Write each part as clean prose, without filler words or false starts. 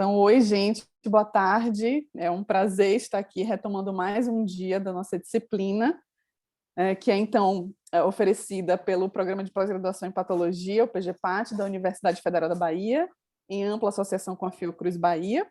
Então, oi, gente, boa tarde. É um prazer estar aqui retomando mais um dia da nossa disciplina, que é, então, oferecida pelo Programa de Pós-Graduação em Patologia, o PGPat, da Universidade Federal da Bahia, em ampla associação com a Fiocruz Bahia.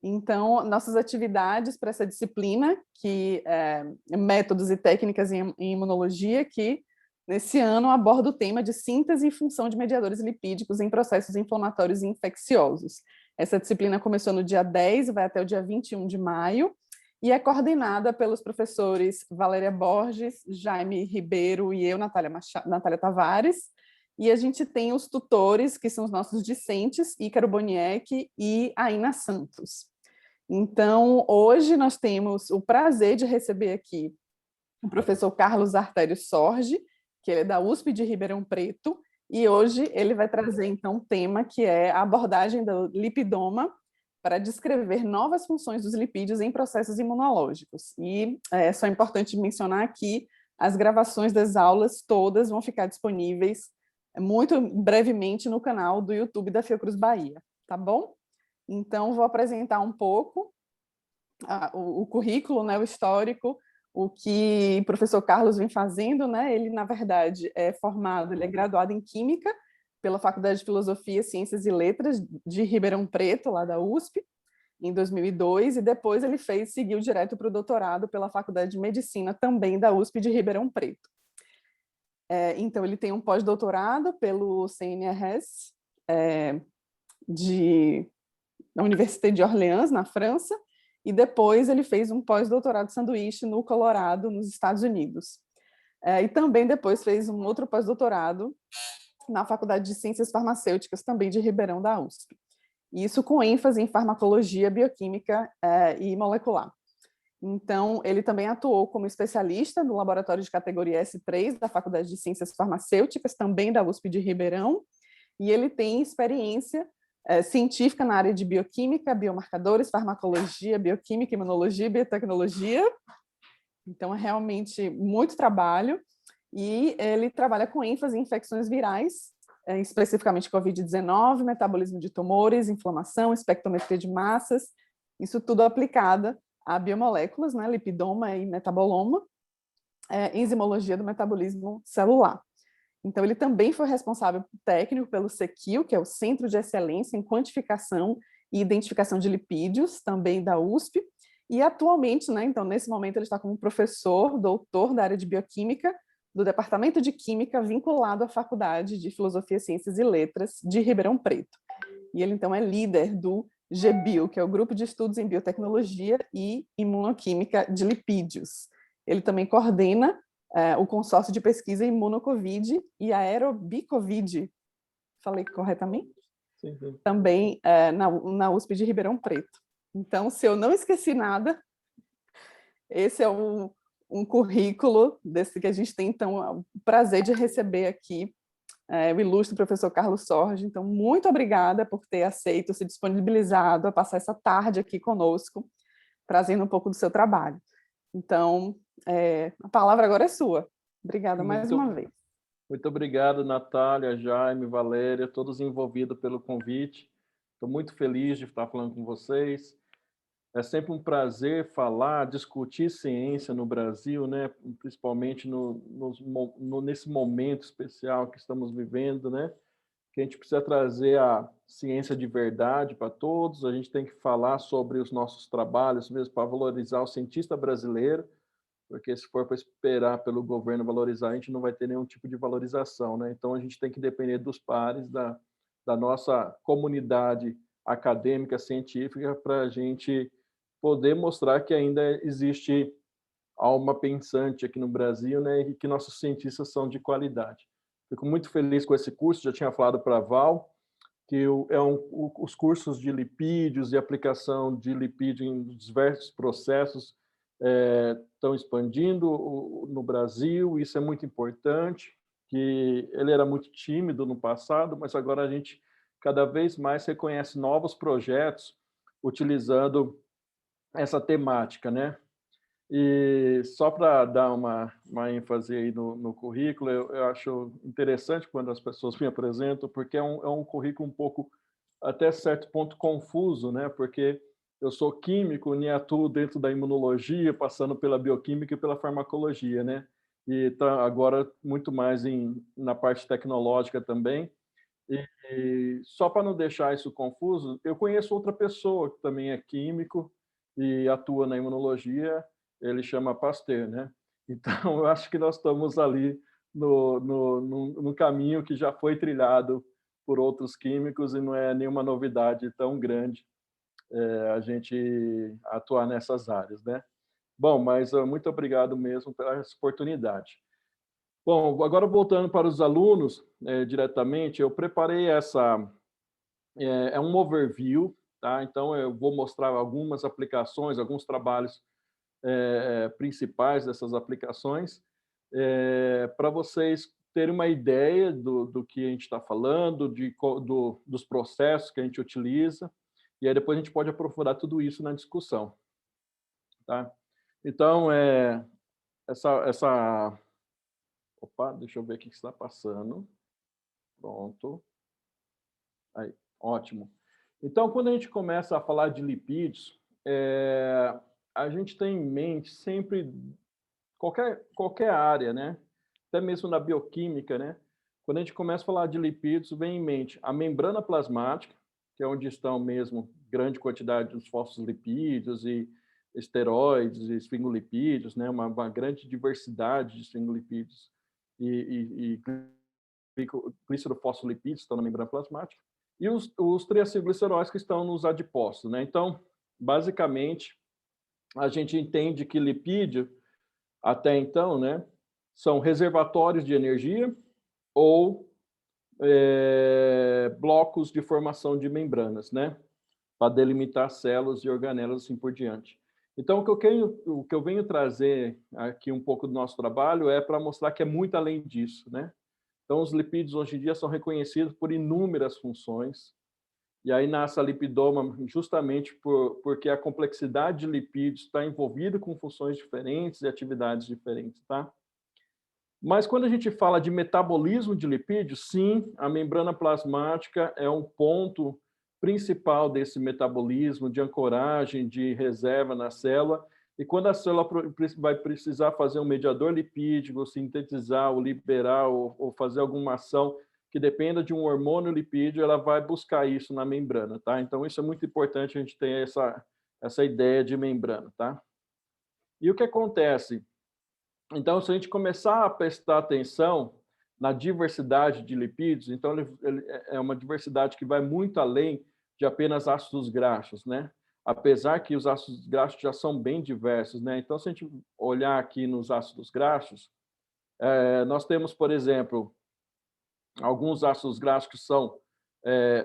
Então, nossas atividades para essa disciplina, que é Métodos e Técnicas em Imunologia, que nesse ano aborda o tema de síntese e função de mediadores lipídicos em processos inflamatórios e infecciosos. Essa disciplina começou no dia 10 e vai até o dia 21 de maio, e é coordenada pelos professores Valéria Borges, Jaime Ribeiro e eu, Natália Tavares, e a gente tem os tutores, que são os nossos discentes, Ícaro Boniek e Aina Santos. Então, hoje nós temos o prazer de receber aqui o professor Carlos Artério Sorge, que ele é da USP de Ribeirão Preto, e hoje ele vai trazer, então, um tema que é a abordagem do lipidoma para descrever novas funções dos lipídios em processos imunológicos. E é só importante mencionar aqui, as gravações das aulas todas vão ficar disponíveis muito brevemente no canal do YouTube da Fiocruz Bahia, tá bom? Então, vou apresentar um pouco o currículo, né, o histórico, o que o professor Carlos vem fazendo, né? Ele, na verdade, é formado, ele é graduado em Química pela Faculdade de Filosofia, Ciências e Letras de Ribeirão Preto, lá da USP, em 2002, e depois ele seguiu direto para o doutorado pela Faculdade de Medicina, também da USP de Ribeirão Preto. Então, ele tem um pós-doutorado pelo CNRS, da Université de Orleans, na França, e depois ele fez um pós-doutorado sanduíche no Colorado, nos Estados Unidos. E também depois fez um outro pós-doutorado na Faculdade de Ciências Farmacêuticas, também de Ribeirão, da USP. Isso com ênfase em farmacologia, bioquímica e molecular. Então, ele também atuou como especialista no laboratório de categoria S3 da Faculdade de Ciências Farmacêuticas, também da USP de Ribeirão, e ele tem experiência científica na área de bioquímica, biomarcadores, farmacologia, bioquímica, imunologia e biotecnologia. Então, é realmente muito trabalho, e ele trabalha com ênfase em infecções virais, especificamente Covid-19, metabolismo de tumores, inflamação, espectrometria de massas, isso tudo aplicado a biomoléculas, né, lipidoma e metaboloma, enzimologia do metabolismo celular. Então, ele também foi responsável técnico pelo CEQIL, que é o Centro de Excelência em Quantificação e Identificação de Lipídios, também da USP, e atualmente, né, então, nesse momento, ele está como professor, doutor da área de bioquímica, do Departamento de Química, vinculado à Faculdade de Filosofia, Ciências e Letras de Ribeirão Preto. E ele, então, é líder do GBio, que é o Grupo de Estudos em Biotecnologia e Imunoquímica de Lipídios. Ele também coordena o consórcio de pesquisa Imunocovid e Aerobicovid, falei corretamente? Sim, sim. Também na USP de Ribeirão Preto. Então, se eu não esqueci nada, esse é um currículo desse que a gente tem, então, o prazer de receber aqui o ilustre professor Carlos Sorge. Então, muito obrigada por ter aceito, se disponibilizado a passar essa tarde aqui conosco, trazendo um pouco do seu trabalho. Então, a palavra agora é sua. Obrigada mais uma vez. Muito obrigado, Natália, Jaime, Valéria, todos envolvidos pelo convite. Estou muito feliz de estar falando com vocês. É sempre um prazer falar, discutir ciência no Brasil, né? Principalmente nesse momento especial que estamos vivendo, né? Que a gente precisa trazer a ciência de verdade para todos, a gente tem que falar sobre os nossos trabalhos mesmo para valorizar o cientista brasileiro, porque se for para esperar pelo governo valorizar, a gente não vai ter nenhum tipo de valorização, né? Então, a gente tem que depender dos pares, da nossa comunidade acadêmica, científica, para a gente poder mostrar que ainda existe alma pensante aqui no Brasil, né? E que nossos cientistas são de qualidade. Fico muito feliz com esse curso, já tinha falado para a Val, que os cursos de lipídios e aplicação de lipídio em diversos processos estão expandindo no Brasil, isso é muito importante, que ele era muito tímido no passado, mas agora a gente cada vez mais reconhece novos projetos utilizando essa temática, né? E só para dar uma ênfase aí no currículo, eu acho interessante quando as pessoas me apresentam, porque é um currículo um pouco até certo ponto confuso, né? Porque eu sou químico e atuo dentro da imunologia, passando pela bioquímica e pela farmacologia, né? E tá agora muito mais na parte tecnológica também. E só para não deixar isso confuso, eu conheço outra pessoa que também é químico e atua na imunologia, ele chama Pasteur, né? Então, eu acho que nós estamos ali no caminho que já foi trilhado por outros químicos e não é nenhuma novidade tão grande a gente atuar nessas áreas, né? Bom, mas muito obrigado mesmo pela essa oportunidade. Bom, agora voltando para os alunos diretamente, eu preparei é um overview, tá? Então eu vou mostrar algumas aplicações, alguns trabalhos principais dessas aplicações, para vocês terem uma ideia do que a gente está falando, dos processos que a gente utiliza, e aí depois a gente pode aprofundar tudo isso na discussão, tá? Então, essa... Opa, deixa eu ver o que está passando. Pronto. Aí, ótimo. Então, quando a gente começa a falar de lipídios, a gente tem em mente sempre qualquer área, né? Até mesmo na bioquímica, né? Quando a gente começa a falar de lipídios, vem em mente a membrana plasmática, que é onde estão mesmo grande quantidade dos fosfolipídios e esteroides e esfingolipídios, né? Uma grande diversidade de esfingolipídios e glicerofosfolipídios estão na membrana plasmática, e os triacilgliceróis que estão nos adipócitos, né? Então, basicamente, a gente entende que lipídio, até então, né, são reservatórios de energia ou blocos de formação de membranas, né, para delimitar células e organelas assim por diante. Então, o que eu venho trazer aqui um pouco do nosso trabalho é para mostrar que é muito além disso, né? Então, os lipídios hoje em dia são reconhecidos por inúmeras funções, e aí nasce a lipidoma justamente porque a complexidade de lipídios está envolvida com funções diferentes e atividades diferentes, tá? Mas quando a gente fala de metabolismo de lipídios, sim, a membrana plasmática é um ponto principal desse metabolismo, de ancoragem, de reserva na célula, e quando a célula vai precisar fazer um mediador lipídico, sintetizar ou liberar ou fazer alguma ação que dependa de um hormônio lipídio, ela vai buscar isso na membrana, tá? Então, isso é muito importante a gente ter essa ideia de membrana, tá? E o que acontece? Então, se a gente começar a prestar atenção na diversidade de lipídios, então ele é uma diversidade que vai muito além de apenas ácidos graxos, né? Apesar que os ácidos graxos já são bem diversos, né? Então, se a gente olhar aqui nos ácidos graxos, nós temos, por exemplo, alguns ácidos graxos que são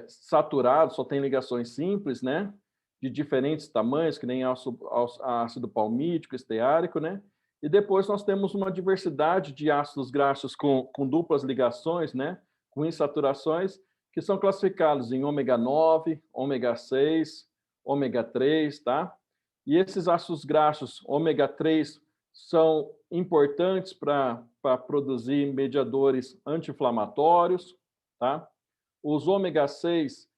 saturados, só tem ligações simples, né? De diferentes tamanhos, que nem ácido palmítico, esteárico, né? E depois nós temos uma diversidade de ácidos graxos com duplas ligações, né? Com insaturações, que são classificados em ômega 9, ômega 6, ômega 3, tá? E esses ácidos graxos ômega 3 são importantes para produzir mediadores anti-inflamatórios, tá? Os ômega 6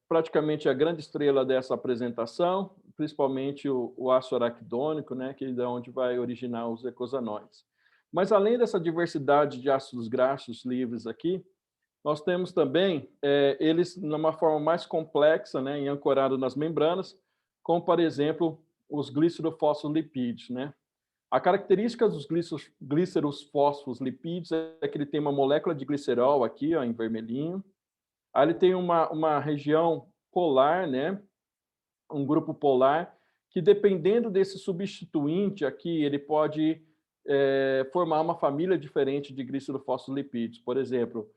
praticamente a grande estrela dessa apresentação, principalmente o ácido araquidônico, né, que é de onde vai originar os eicosanoides. Mas além dessa diversidade de ácidos graxos livres aqui, nós temos também eles numa forma mais complexa, né, ancorado nas membranas, como, por exemplo, os glicerofosfolipídios, né? A característica dos glicerofosfolipídios é que ele tem uma molécula de glicerol aqui, ó, em vermelhinho. Aí ele tem uma região polar, né? Um grupo polar, que dependendo desse substituinte aqui, ele pode formar uma família diferente de glicerofosfolipídios. Por exemplo,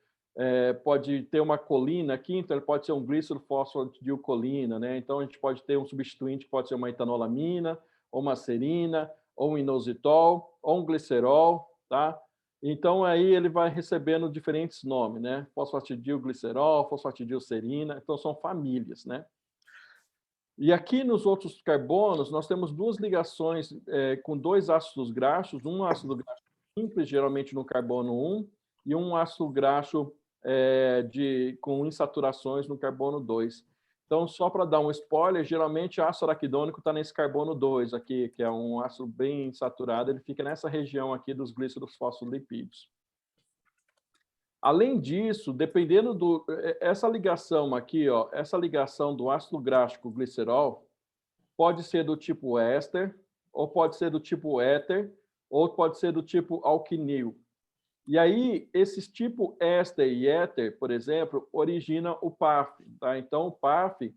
pode ter uma colina aqui, então ele pode ser um glicerofosfodilcolina, né? Então a gente pode ter um substituinte que pode ser uma etanolamina, ou uma serina, ou um inositol, ou um glicerol, tá? Então aí ele vai recebendo diferentes nomes, né? Fosfatidilglicerol, fosfatidilserina, então são famílias, né? E aqui nos outros carbonos, nós temos duas ligações com dois ácidos graxos, um ácido graxo simples, geralmente no carbono 1, e um ácido graxo com insaturações no carbono 2. Então, só para dar um spoiler, geralmente o ácido araquidônico está nesse carbono 2 aqui, que é um ácido bem saturado, ele fica nessa região aqui dos glíceros fosfolipídios. Além disso, dependendo essa ligação aqui, ó, essa ligação do ácido graxo com o glicerol, pode ser do tipo éster, ou pode ser do tipo éter, ou pode ser do tipo alquinil. E aí, esses tipo éster e éter, por exemplo, originam o PAF. Tá? Então, o PAF,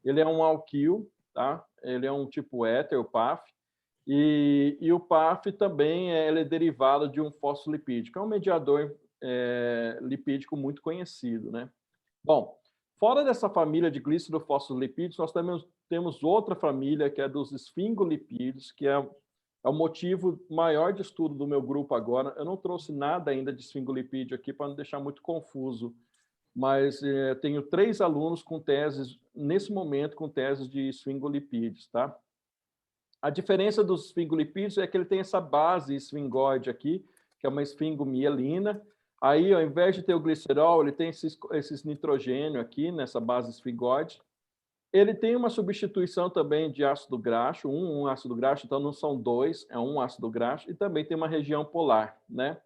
ele é um alquil, tá? Ele é um tipo éter, o PAF, e o PAF também ele é derivado de um fosfolipídio, que é um mediador lipídico muito conhecido. Né? Bom, fora dessa família de glicerofosfolipídios, nós temos outra família, que é dos esfingolipídios, que é o motivo maior de estudo do meu grupo agora. Eu não trouxe nada ainda de esfingolipídio aqui para não deixar muito confuso, mas tenho 3 alunos com teses, nesse momento, com teses de esfingolipídios. Tá? A diferença dos esfingolipídios é que ele tem essa base esfingoide aqui, que é uma esfingomielina. Aí, ao invés de ter o glicerol, ele tem esses nitrogênio aqui, nessa base esfingoide. Ele tem uma substituição também de ácido graxo, um ácido graxo, então não são 2, é um ácido graxo, e também tem uma região polar. Né?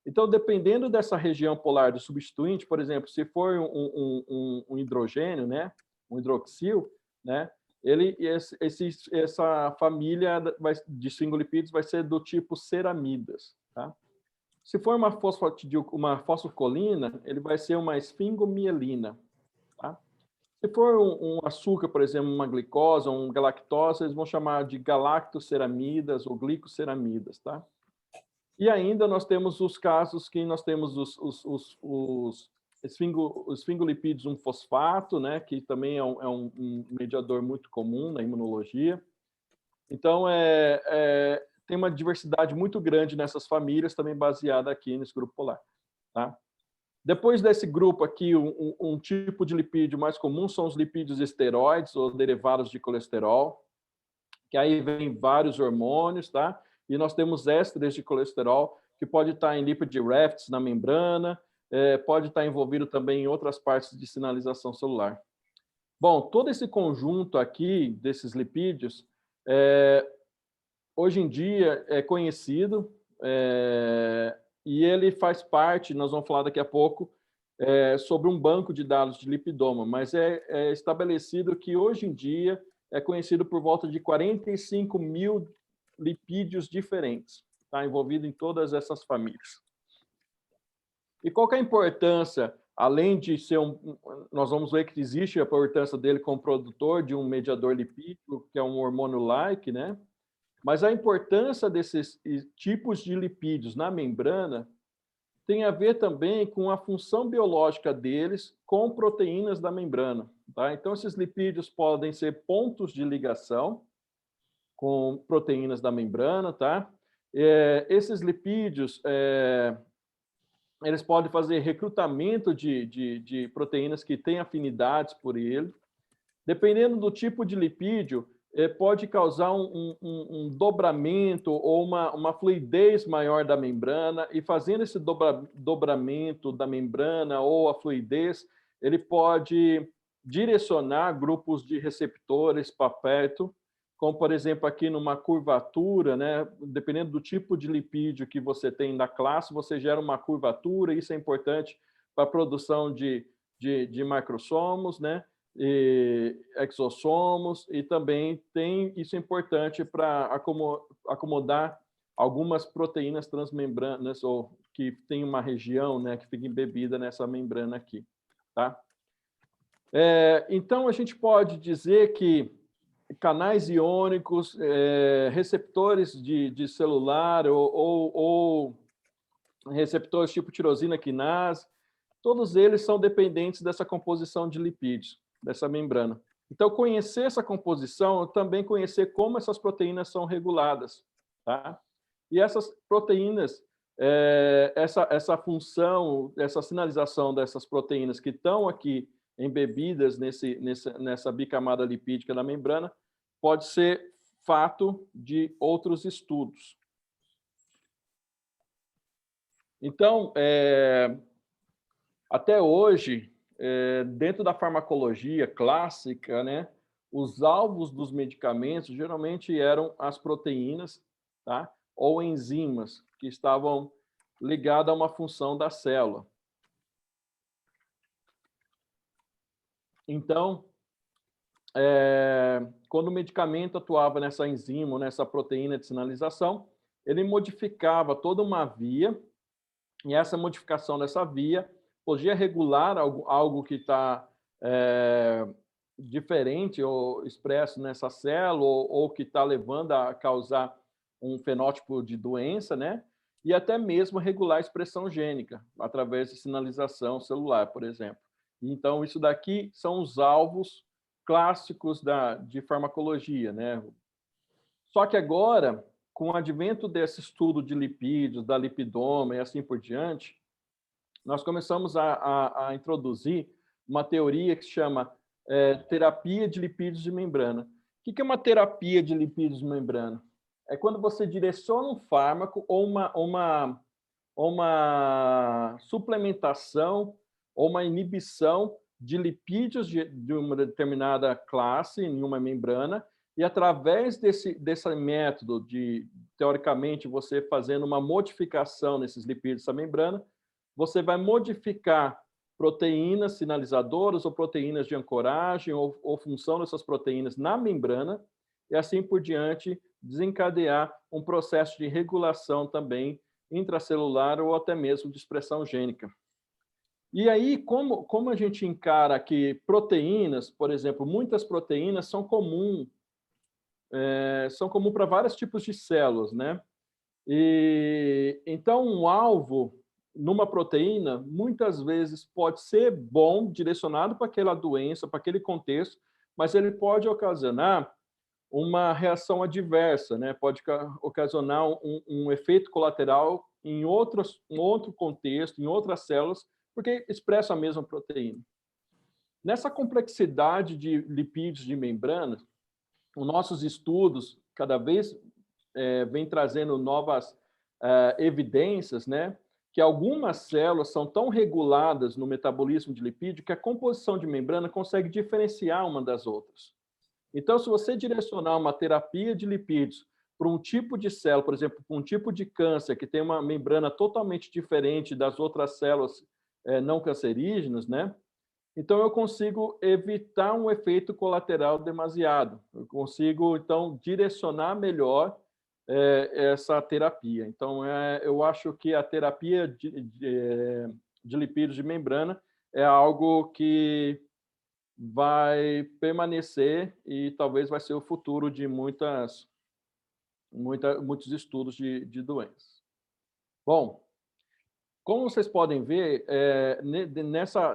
Então, dependendo dessa região polar do substituinte, por exemplo, se for um hidrogênio, né, um hidroxil, né, essa família de esfingolipídios vai ser do tipo ceramidas. Tá? Se for uma fosfocolina, ele vai ser uma esfingomielina. Tá? Se for um açúcar, por exemplo, uma glicose ou uma galactose, eles vão chamar de galactoceramidas ou glicoceramidas. Tá? E ainda nós temos os casos que nós temos os esfingolipídios 1-fosfato, né, que também é um mediador muito comum na imunologia. Então, tem uma diversidade muito grande nessas famílias, também baseada aqui nesse grupo polar. Tá? Depois desse grupo aqui, um tipo de lipídio mais comum são os lipídios esteroides, ou derivados de colesterol, que aí vem vários hormônios, tá? E nós temos ésteres de colesterol, que pode estar em lipid rafts na membrana, pode estar envolvido também em outras partes de sinalização celular. Bom, todo esse conjunto aqui desses lipídios, hoje em dia é conhecido, e ele faz parte, nós vamos falar daqui a pouco, sobre um banco de dados de lipidoma, mas é estabelecido que hoje em dia é conhecido por volta de 45 mil lipídios diferentes, tá? Envolvido em todas essas famílias. E qual que é a importância, além de ser nós vamos ver que existe a importância dele como produtor de um mediador lipídico, que é um hormônio-like, né? Mas a importância desses tipos de lipídios na membrana tem a ver também com a função biológica deles com proteínas da membrana. Tá? Então, esses lipídios podem ser pontos de ligação com proteínas da membrana. Tá? Esses lipídios, eles podem fazer recrutamento de proteínas que têm afinidades por ele. Dependendo do tipo de lipídio, pode causar um dobramento ou uma fluidez maior da membrana, e fazendo esse dobramento da membrana ou a fluidez, ele pode direcionar grupos de receptores para perto, como, por exemplo, aqui numa curvatura, né? Dependendo do tipo de lipídio que você tem da classe, você gera uma curvatura, isso é importante para a produção de macrosomos, né? E exossomos, e também isso é importante para acomodar algumas proteínas transmembranas, ou que tem uma região, né, que fica embebida nessa membrana aqui. Tá? Então, a gente pode dizer que canais iônicos, receptores de celular ou receptores tipo tirosina quinase, todos eles são dependentes dessa composição de lipídios, dessa membrana. Então, conhecer essa composição, também conhecer como essas proteínas são reguladas. Tá? E essas proteínas, essa função, essa sinalização dessas proteínas que estão aqui embebidas nessa bicamada lipídica da membrana, pode ser fato de outros estudos. Então, Até hoje, dentro da farmacologia clássica, né, os alvos dos medicamentos geralmente eram as proteínas, tá? Ou enzimas que estavam ligadas a uma função da célula. Então, quando o medicamento atuava nessa enzima, nessa proteína de sinalização, ele modificava toda uma via, e essa modificação dessa via podia regular algo que está diferente ou expresso nessa célula, ou que está levando a causar um fenótipo de doença, né? E até mesmo regular a expressão gênica, através de sinalização celular, por exemplo. Então, isso daqui são os alvos clássicos de farmacologia, né? Só que agora, com o advento desse estudo de lipídios, da lipidoma e assim por diante, nós começamos a introduzir uma teoria que se chama terapia de lipídios de membrana. O que é uma terapia de lipídios de membrana? É quando você direciona um fármaco ou uma suplementação ou uma inibição de lipídios de uma determinada classe em uma membrana, e através desse método de, teoricamente, você fazendo uma modificação nesses lipídios dessa membrana, você vai modificar proteínas sinalizadoras ou proteínas de ancoragem ou função dessas proteínas na membrana, e assim por diante desencadear um processo de regulação também intracelular ou até mesmo de expressão gênica. E aí, como a gente encara que proteínas, por exemplo, muitas proteínas são comum para vários tipos de células, né? E então um alvo numa proteína muitas vezes pode ser bom, direcionado para aquela doença, para aquele contexto, mas ele pode ocasionar uma reação adversa, né? Pode ocasionar um efeito colateral em outro contexto, em outras células, porque expressa a mesma proteína. Nessa complexidade de lipídios de membrana, os nossos estudos cada vez vêm trazendo novas evidências, né? Que algumas células são tão reguladas no metabolismo de lipídio que a composição de membrana consegue diferenciar uma das outras. Então, se você direcionar uma terapia de lipídios para um tipo de célula, por exemplo, para um tipo de câncer que tem uma membrana totalmente diferente das outras células não cancerígenas, né? Então, eu consigo evitar um efeito colateral demasiado. Eu consigo, então, direcionar melhor essa terapia. Então, eu acho que a terapia de lipídios de membrana é algo que vai permanecer e talvez vai ser o futuro de muitos estudos de doenças. Bom, como vocês podem ver,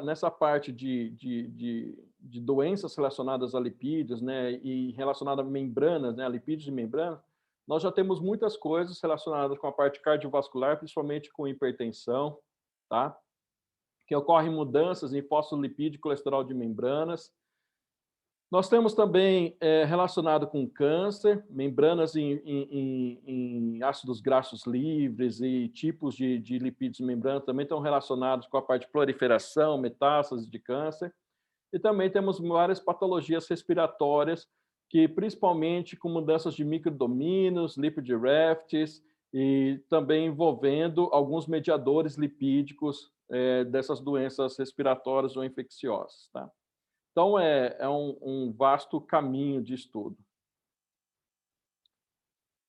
nessa parte de doenças relacionadas a lipídios, né, e relacionadas a membranas, né, a lipídios de membrana, nós já temos muitas coisas relacionadas com a parte cardiovascular, principalmente com hipertensão, tá? Que ocorrem mudanças em fosfolipídio e colesterol de membranas. Nós temos também relacionado com câncer, membranas em ácidos graxos livres e tipos de lipídios de membrana também estão relacionados com a parte de proliferação, metástase de câncer. E também temos várias patologias respiratórias, que principalmente com mudanças de microdomínios, lipid rafts, e também envolvendo alguns mediadores lipídicos dessas doenças respiratórias ou infecciosas, tá? Então, é um vasto caminho de estudo.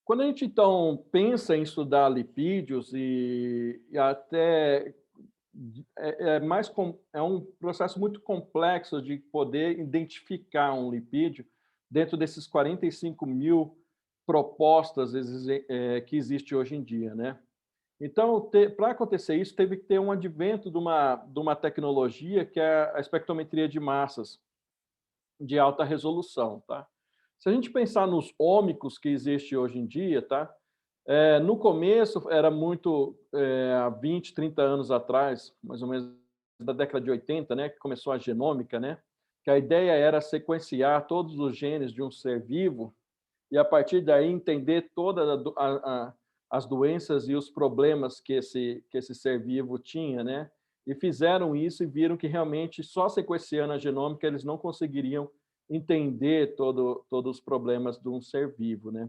Quando a gente, então, pensa em estudar lipídios, e até é um processo muito complexo de poder identificar um lipídio dentro desses 45 mil propostas que existe hoje em dia, né? Então, para acontecer isso, teve que ter um advento de uma tecnologia que é a espectrometria de massas de alta resolução, tá? Se a gente pensar nos ômicos que existe hoje em dia, tá? No começo era muito, há 20, 30 anos atrás, mais ou menos da década de 80, né, que começou a genômica, né? Que a ideia era sequenciar todos os genes de um ser vivo e, a partir daí, entender todas as doenças e os problemas que esse ser vivo tinha, né? e fizeram isso e viram que realmente só sequenciando a genômica eles não conseguiriam entender todos os problemas de um ser vivo, né?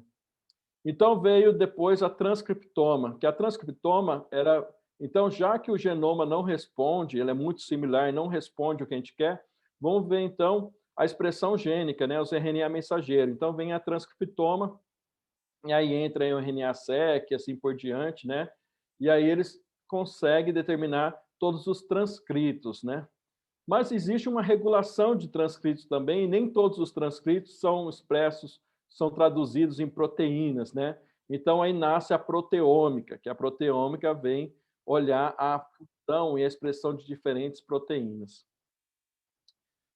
Então veio depois a transcriptoma, que a transcriptoma era, então já que o genoma não responde, ele é muito similar e não responde o que a gente quer, vamos ver então a expressão gênica, né, os RNA mensageiro. Então vem a transcriptoma e aí entra aí o RNA-seq, assim por diante, né? E aí eles conseguem determinar todos os transcritos, né? Mas existe uma regulação de transcritos também, e nem todos os transcritos são expressos, são traduzidos em proteínas, né? Então aí nasce a proteômica, que a proteômica vem olhar a função e a expressão de diferentes proteínas.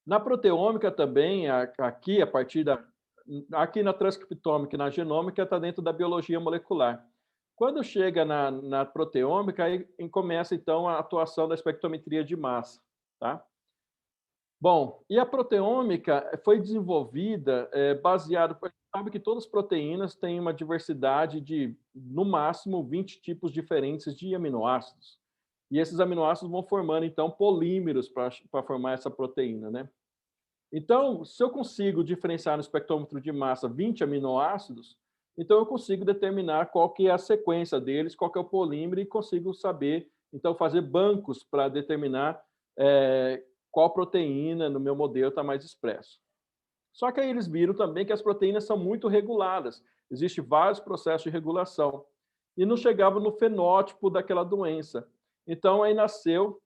Na proteômica também, aqui a partir da aqui na transcriptômica e na genômica está dentro da biologia molecular. Quando chega na proteômica, aí começa então a atuação da espectrometria de massa, tá? Bom, e a proteômica foi desenvolvida baseado, sabe que todas as proteínas têm uma diversidade de, no máximo, 20 tipos diferentes de aminoácidos. E esses aminoácidos vão formando, então, polímeros para formar essa proteína, né? Então, se eu consigo diferenciar no espectrômetro de massa 20 aminoácidos, então eu consigo determinar qual que é a sequência deles, qual que é o polímero e consigo saber, então, fazer bancos para determinar qual proteína no meu modelo está mais expresso. Só que aí eles viram também que as proteínas são muito reguladas. Existem vários processos de regulação. E não chegava no fenótipo daquela doença. Então, aí nasceu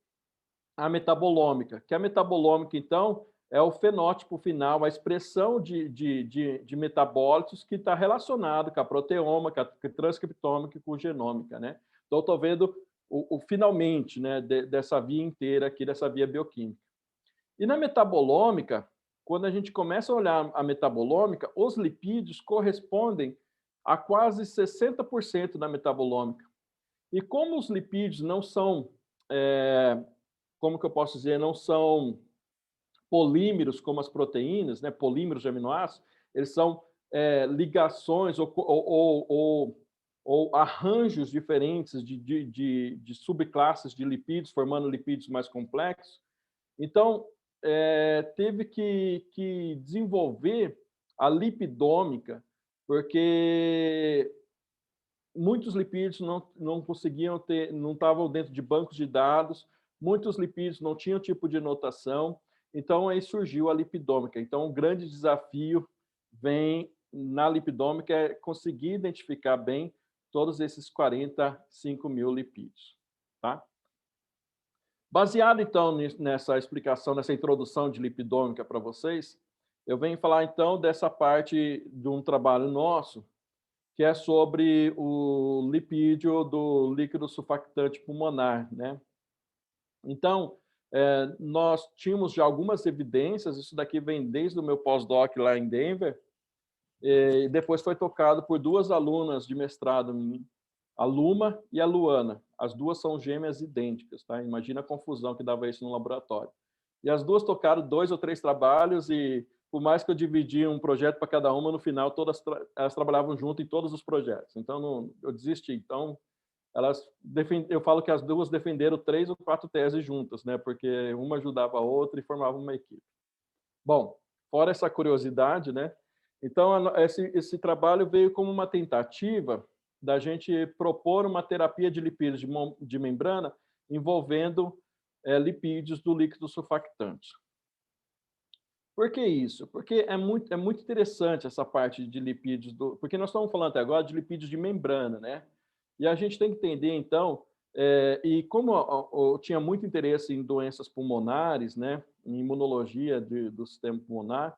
a metabolômica, que a metabolômica, então, é o fenótipo final, a expressão de metabólitos que está relacionado com a proteoma, com a transcriptômica e com a genômica, né? Então, estou vendo o finalmente, né, dessa via inteira aqui, dessa via bioquímica. E na metabolômica, quando a gente começa a olhar a metabolômica, os lipídios correspondem a quase 60% da metabolômica. E como os lipídios não são, como que eu posso dizer, não são polímeros como as proteínas, né, polímeros de aminoácidos, eles são ligações ou arranjos diferentes de subclasses de lipídios, formando lipídios mais complexos. Então, teve que desenvolver a lipidômica, porque muitos lipídios não conseguiam ter, não estavam dentro de bancos de dados, muitos lipídios não tinham tipo de notação, então aí surgiu a lipidômica. Então, o grande desafio vem na lipidômica é conseguir identificar bem todos esses 45 mil lipídios, tá? Baseado, então, nessa explicação, nessa introdução de lipidômica para vocês, eu venho falar, então, dessa parte de um trabalho nosso, que é sobre o lipídio do líquido surfactante pulmonar, né? Então, nós tínhamos já algumas evidências, isso daqui vem desde o meu pós-doc lá em Denver, e depois foi tocado por duas alunas de mestrado, a Luma e a Luana. As duas são gêmeas idênticas, tá? Imagina a confusão que dava isso no laboratório. E as duas tocaram 2 ou 3 trabalhos e, por mais que eu dividia um projeto para cada uma, no final todas elas trabalhavam junto em todos os projetos. Então, eu desisti. Então, eu falo que as duas defenderam 3 ou 4 teses juntas, né? Porque uma ajudava a outra e formava uma equipe. Bom, fora essa curiosidade, né? Então, esse trabalho veio como uma tentativa da gente propor uma terapia de lipídios de membrana envolvendo lipídios do líquido surfactante. Por que isso? Porque é muito interessante essa parte de lipídios, porque nós estamos falando até agora de lipídios de membrana, né? E a gente tem que entender, então, e como eu tinha muito interesse em doenças pulmonares, né, em imunologia do sistema pulmonar,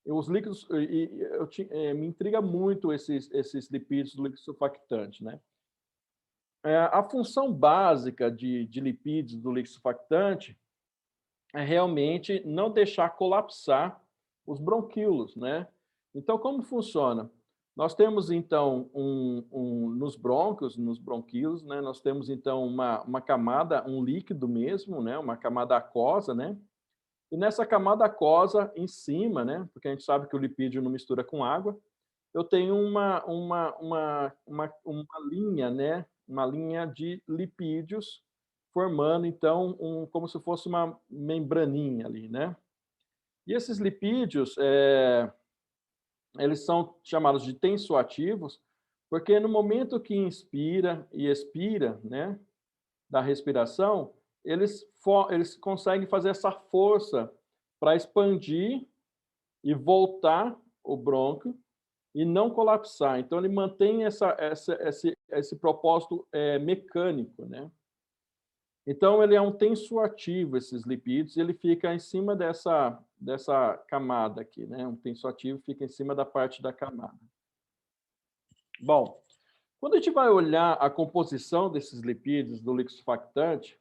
os líquidos, me intriga muito esses lipídios do líquido surfactante, né? A função básica de lipídios do líquido surfactante é realmente não deixar colapsar os bronquíolos, né? Então, como funciona? Nós temos, então, nos brônquios, nos bronquíolos, né? Nós temos, então, uma camada, um líquido mesmo, né? Uma camada aquosa, né? E nessa camada aquosa, em cima, né? Porque a gente sabe que o lipídio não mistura com água, eu tenho uma linha, né? uma linha de lipídios, formando, então, como se fosse uma membraninha ali, né? E esses lipídios, eles são chamados de tensoativos, porque no momento que inspira e expira, né, da respiração, eles conseguem fazer essa força para expandir e voltar o brônquio e não colapsar. Então, ele mantém esse propósito mecânico, né? Então, ele é um tensoativo, esses lipídios, e ele fica em cima dessa camada aqui, né? Um tensoativo fica em cima da parte da camada. Bom, quando a gente vai olhar a composição desses lipídios do líquido surfactante,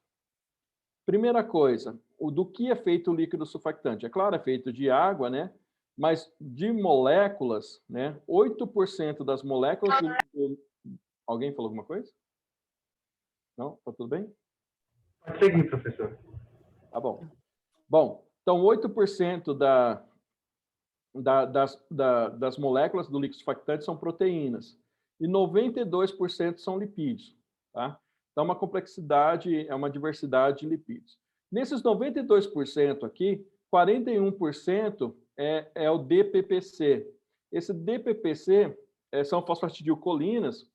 primeira coisa, do que é feito o líquido surfactante? É claro, é feito de água, né? Mas de moléculas, né? 8% das moléculas Alguém falou alguma coisa? Não? Tá tudo bem? Pode seguir, professor. Tá bom. Bom, então 8% das moléculas do líquido surfactante são proteínas e 92% são lipídios, tá? Então, uma complexidade, é uma diversidade de lipídios. Nesses 92% aqui, 41% é o DPPC. Esse DPPC são fosfatidilcolinas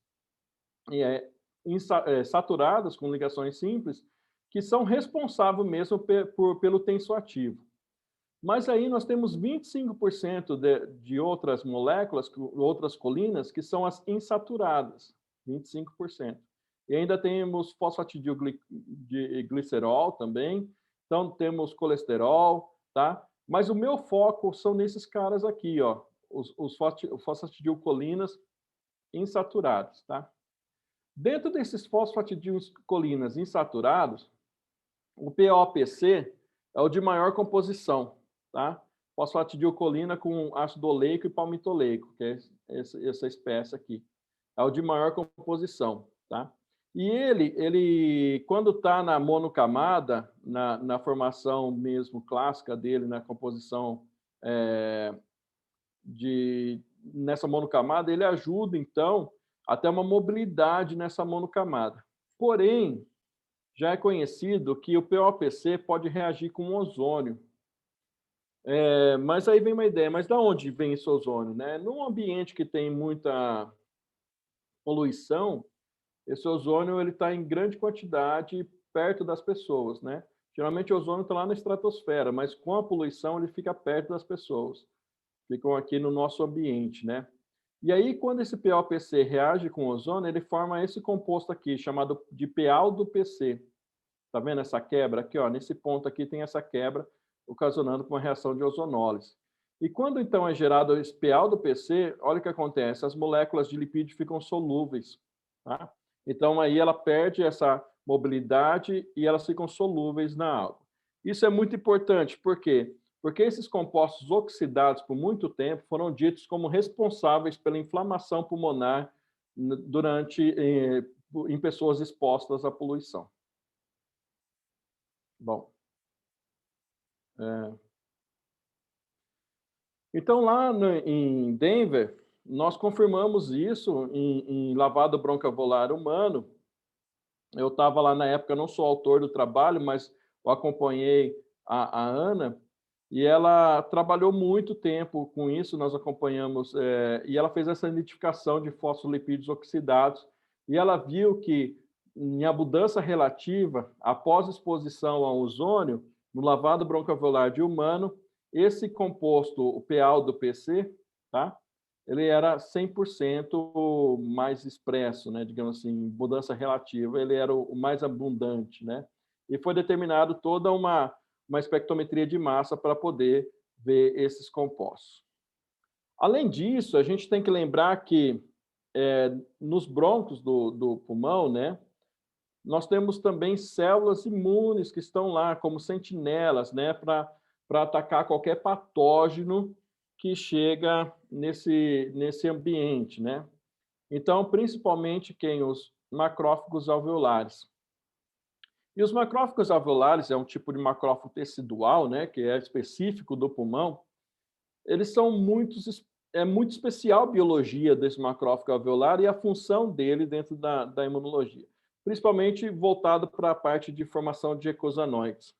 saturadas com ligações simples, que são responsáveis mesmo pelo tensoativo. Mas aí nós temos 25% de outras moléculas, outras colinas, que são as insaturadas, 25%. E ainda temos fosfatidilglicerol também, então temos colesterol, tá? Mas o meu foco são nesses caras aqui, ó, os fosfatidilcolinas insaturados, tá? Dentro desses fosfatidilcolinas insaturados, o POPC é o de maior composição, tá? Fosfatidilcolina com ácido oleico e palmitoleico, que é essa espécie aqui. É o de maior composição, tá? E ele quando está na monocamada, na formação mesmo clássica dele, na composição nessa monocamada, ele ajuda, então, a ter uma mobilidade nessa monocamada. Porém, já é conhecido que o POPC pode reagir com o ozônio. Mas aí vem uma ideia, mas de onde vem esse ozônio, né? Num ambiente que tem muita poluição, esse ozônio está em grande quantidade perto das pessoas, né? Geralmente o ozônio está lá na estratosfera, mas com a poluição ele fica perto das pessoas. Ficam aqui no nosso ambiente, né? E aí, quando esse POPC reage com o ozônio, ele forma esse composto aqui, chamado de PALDO-PC. Tá vendo essa quebra aqui, ó? Nesse ponto aqui tem essa quebra, ocasionando uma reação de ozonólise. E quando então é gerado esse PALDO-PC, olha o que acontece, as moléculas de lipídio ficam solúveis, tá? Então aí ela perde essa mobilidade e elas ficam solúveis na água. Isso é muito importante, por quê? Porque esses compostos oxidados por muito tempo foram ditos como responsáveis pela inflamação pulmonar em pessoas expostas à poluição. Bom, então lá em Denver, nós confirmamos isso em lavado broncoalveolar humano. Eu estava lá na época, não sou autor do trabalho, mas eu acompanhei a Ana, e ela trabalhou muito tempo com isso, nós acompanhamos, e ela fez essa identificação de fosfolipídios oxidados, e ela viu que, em abundância relativa, após exposição ao ozônio, no lavado broncoalveolar de humano, esse composto, o PALDO-PC, tá? Ele era 100% mais expresso, né? Digamos assim, mudança relativa, ele era o mais abundante, né? E foi determinado toda uma espectrometria de massa para poder ver esses compostos. Além disso, a gente tem que lembrar que nos brônquios do pulmão, né, nós temos também células imunes que estão lá como sentinelas, né, para atacar qualquer patógeno que chega nesse ambiente, né? Então, principalmente os macrófagos alveolares. E os macrófagos alveolares é um tipo de macrófago tecidual, né, que é específico do pulmão. Eles são muito é muito especial a biologia desse macrófago alveolar e a função dele dentro da imunologia, principalmente voltado para a parte de formação de eicosanoides.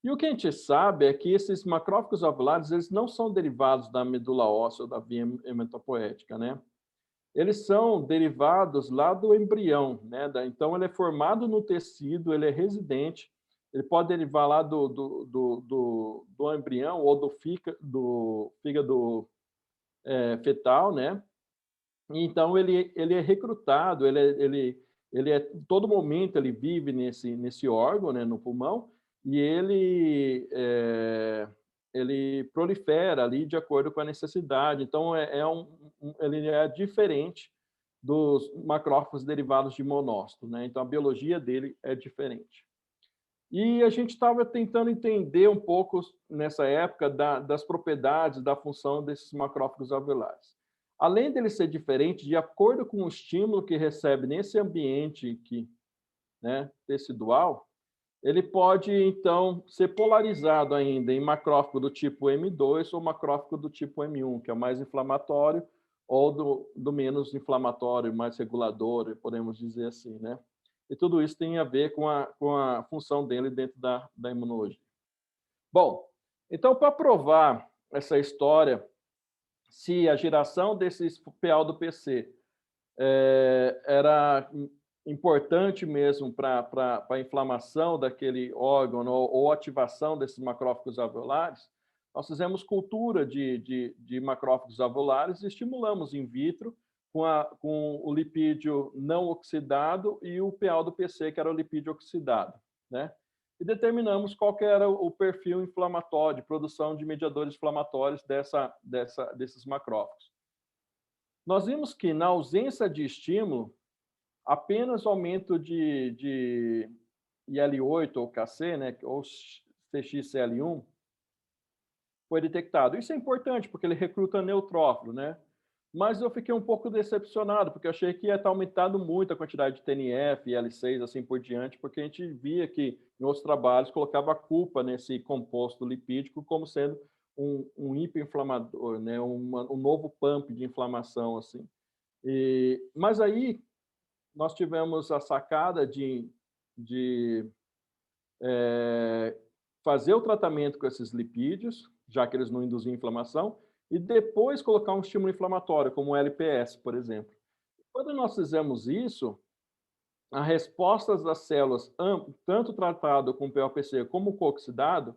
E o que a gente sabe é que esses macrófagos alveolares, eles não são derivados da medula óssea ou da via hematopoética, né? Eles são derivados lá do embrião, né? Então, ele é formado no tecido, ele é residente, ele pode derivar lá do embrião ou do fígado fetal, né? Então, ele é recrutado, todo momento ele vive nesse órgão, né, no pulmão, e ele prolifera ali de acordo com a necessidade. Então, ele é diferente dos macrófagos derivados de monócito, né? Então, a biologia dele é diferente. E a gente estava tentando entender um pouco, nessa época, das propriedades, da função desses macrófagos alveolares. Além dele ser diferente, de acordo com o estímulo que recebe nesse ambiente aqui, né, tecidual, ele pode, então, ser polarizado ainda em macrófago do tipo M2 ou macrófago do tipo M1, que é o mais inflamatório, ou do menos inflamatório, mais regulador, podemos dizer assim, né? E tudo isso tem a ver com a função dele dentro da imunologia. Bom, então, para provar essa história, se a geração desses PA do PC era importante mesmo para a inflamação daquele órgão ou ativação desses macrófagos alveolares, nós fizemos cultura de macrófagos alveolares e estimulamos in vitro com o lipídio não oxidado e o PA do PC, que era o lipídio oxidado, né? E determinamos qual que era o perfil inflamatório, de produção de mediadores inflamatórios desses macrófagos. Nós vimos que, na ausência de estímulo, apenas o aumento de IL-8 ou KC, né, ou CXCL1, foi detectado. Isso é importante, porque ele recruta neutrófilo, né? Mas eu fiquei um pouco decepcionado, porque eu achei que ia estar aumentando muito a quantidade de TNF, IL-6, assim por diante, porque a gente via que, em outros trabalhos, colocava a culpa nesse composto lipídico como sendo um hiperinflamador, né? Um novo pump de inflamação, assim. Mas aí nós tivemos a sacada de fazer o tratamento com esses lipídios, já que eles não induzem inflamação, e depois colocar um estímulo inflamatório, como o LPS, por exemplo. Quando nós fizemos isso, as respostas das células, tanto tratado com POPC como co-oxidado,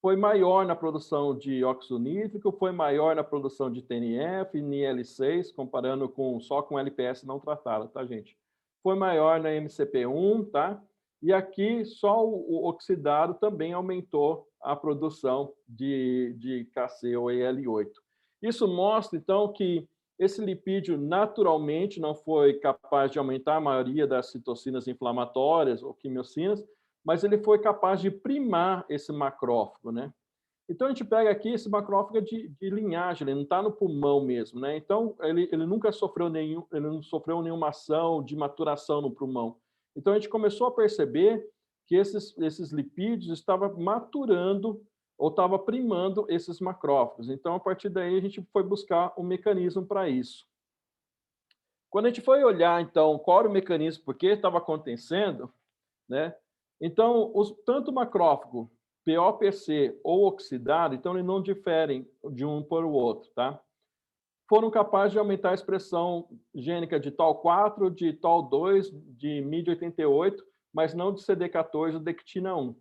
foi maior na produção de óxido nítrico, foi maior na produção de TNF, IL-6, comparando só com LPS não tratado, tá, gente? Foi maior na MCP1, tá? E aqui só o oxidado também aumentou a produção de KC ou IL-8. Isso mostra, então, que esse lipídio naturalmente não foi capaz de aumentar a maioria das citocinas inflamatórias ou quimiocinas, mas ele foi capaz de primar esse macrófago, né? Então, a gente pega aqui esse macrófago de linhagem, ele não está no pulmão mesmo, né? Então, ele nunca sofreu ele não sofreu nenhuma ação de maturação no pulmão. Então, a gente começou a perceber que esses lipídios estavam maturando ou estavam primando esses macrófagos. Então, a partir daí, a gente foi buscar um mecanismo para isso. Quando a gente foi olhar, então, qual era o mecanismo, por que estava acontecendo, né? Então, tanto o macrófago, POPC ou oxidado, então eles não diferem de um para o outro, tá? Foram capazes de aumentar a expressão gênica de TOL4, de TOL2, de MID88, mas não de CD14 ou dectina 1.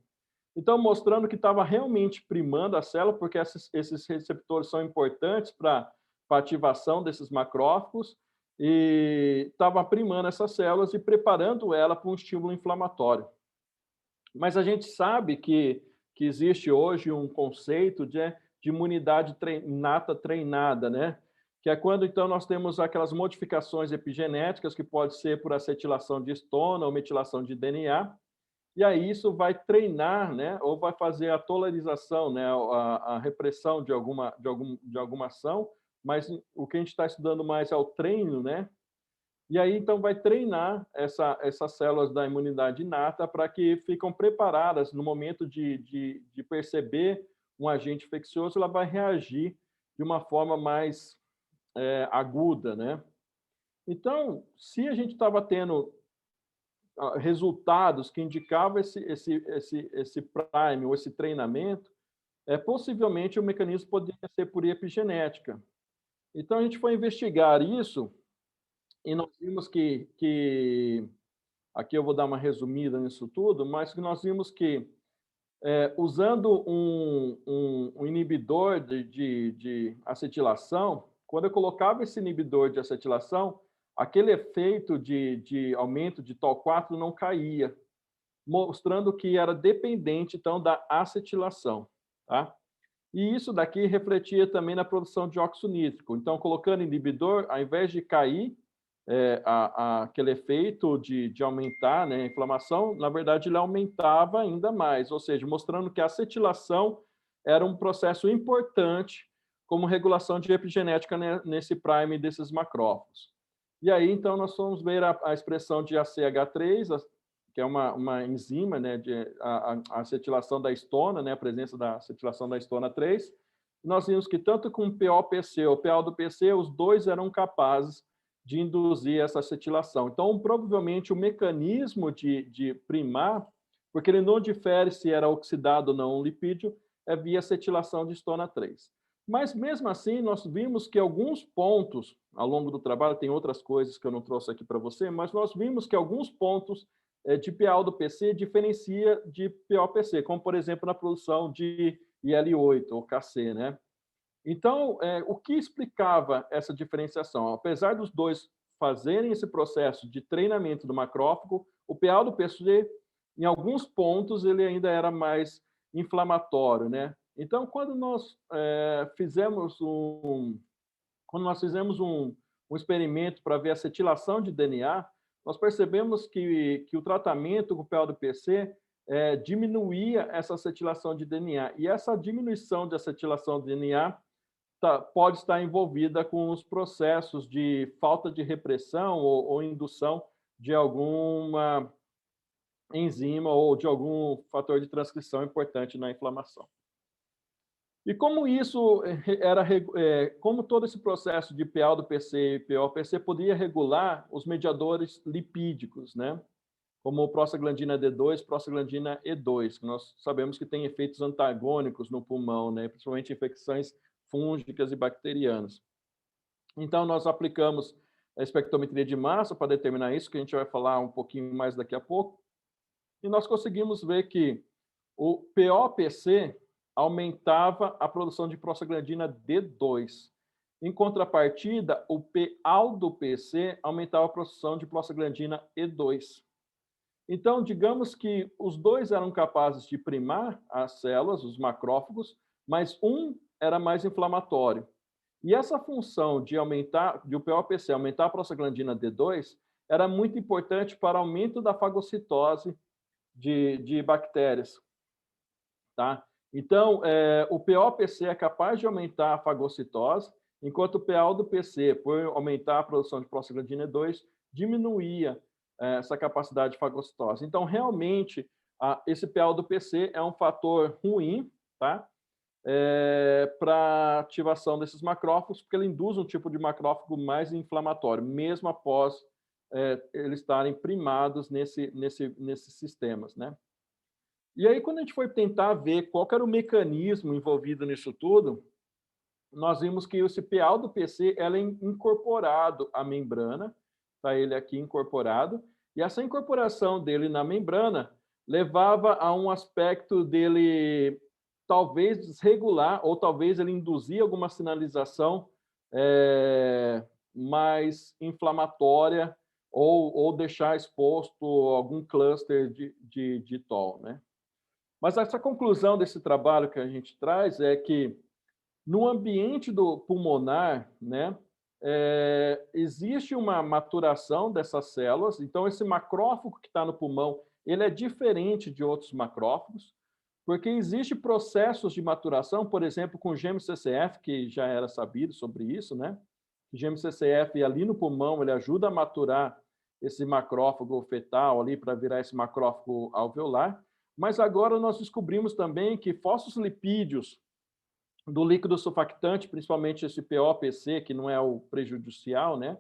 Então, mostrando que estava realmente primando a célula, porque esses receptores são importantes para a ativação desses macrófagos, e estava primando essas células e preparando ela para um estímulo inflamatório. Mas a gente sabe que existe hoje um conceito de imunidade inata treinada, né? Que é quando, então, nós temos aquelas modificações epigenéticas, que pode ser por acetilação de histona ou metilação de DNA, e aí isso vai treinar, né? Ou vai fazer a tolerização, né? A repressão de alguma ação, mas o que a gente está estudando mais é o treino, né? E aí, então, vai treinar essas células da imunidade inata para que ficam preparadas no momento de perceber um agente infeccioso, ela vai reagir de uma forma mais aguda, né? Então, se a gente estava tendo resultados que indicavam esse prime ou esse treinamento, possivelmente o mecanismo poderia ser por epigenética. Então, a gente foi investigar isso e nós vimos que aqui eu vou dar uma resumida nisso tudo, mas que nós vimos que usando um inibidor de acetilação, quando eu colocava esse inibidor de acetilação, aquele efeito de aumento de TOL4 não caía, mostrando que era dependente, então, da acetilação. Tá? E isso daqui refletia também na produção de óxido nítrico. Então, colocando inibidor, ao invés de cair aquele efeito de aumentar, né, a inflamação, na verdade, ele aumentava ainda mais, ou seja, mostrando que a acetilação era um processo importante como regulação de epigenética nesse prime desses macrófagos. E aí, então, nós vamos ver a expressão de ACH3, que é uma enzima, né, a acetilação da histona, né, a presença da acetilação da histona 3. Nós vimos que tanto com o PO-PC ou PA do PC, os dois eram capazes de induzir essa acetilação. Então, provavelmente, o mecanismo de primar, porque ele não difere se era oxidado ou não um lipídio, é via acetilação de histona 3. Mas, mesmo assim, nós vimos que alguns pontos, ao longo do trabalho, tem outras coisas que eu não trouxe aqui para você, mas nós vimos que alguns pontos de PA do PC diferencia de PO-PC, como, por exemplo, na produção de IL-8 ou KC, né? Então, o que explicava essa diferenciação? Apesar dos dois fazerem esse processo de treinamento do macrófago, o PA do PC, em alguns pontos, ele ainda era mais inflamatório, né? Então, quando nós fizemos um experimento para ver a acetilação de DNA, nós percebemos que o tratamento com o PA do PC diminuía essa acetilação de DNA. E essa diminuição de acetilação de DNA pode estar envolvida com os processos de falta de repressão ou indução de alguma enzima ou de algum fator de transcrição importante na inflamação. E como isso como todo esse processo de PA do PC e PO-PC poderia regular os mediadores lipídicos, né? Como prostaglandina D2, prostaglandina E2, que nós sabemos que tem efeitos antagônicos no pulmão, né? Principalmente infecções fúngicas e bacterianas. Então, nós aplicamos a espectrometria de massa para determinar isso, que a gente vai falar um pouquinho mais daqui a pouco. E nós conseguimos ver que o PO-PC aumentava a produção de prostaglandina D2. Em contrapartida, o PA do PC aumentava a produção de prostaglandina E2. Então, digamos que os dois eram capazes de primar as células, os macrófagos, mas um era mais inflamatório. E essa função de o PO-PC aumentar a prostaglandina D2 era muito importante para aumento da fagocitose de bactérias. Tá? Então, o PO-PC é capaz de aumentar a fagocitose, enquanto o PA do PC, por aumentar a produção de prostaglandina D2, diminuía essa capacidade de fagocitose. Então, realmente, esse PA do PC é um fator ruim, tá? Para ativação desses macrófagos, porque ele induz um tipo de macrófago mais inflamatório, mesmo após eles estarem primados nesses sistemas, né? E aí, quando a gente foi tentar ver qual era o mecanismo envolvido nisso tudo, nós vimos que esse PA do PC ela é incorporado à membrana, tá ele aqui incorporado, e essa incorporação dele na membrana levava a um aspecto dele talvez desregular, ou talvez ele induzir alguma sinalização mais inflamatória, ou deixar exposto algum cluster de TOL, né? Mas essa conclusão desse trabalho que a gente traz é que no ambiente do pulmonar, né, existe uma maturação dessas células. Então, esse macrófago que está no pulmão, ele é diferente de outros macrófagos, porque existe processos de maturação, por exemplo, com GM-CCF, que já era sabido sobre isso, né? O GM-CCF ali no pulmão, ele ajuda a maturar esse macrófago fetal ali para virar esse macrófago alveolar. Mas agora nós descobrimos também que fosfolipídios do líquido surfactante, principalmente esse PO-PC, que não é o prejudicial, né?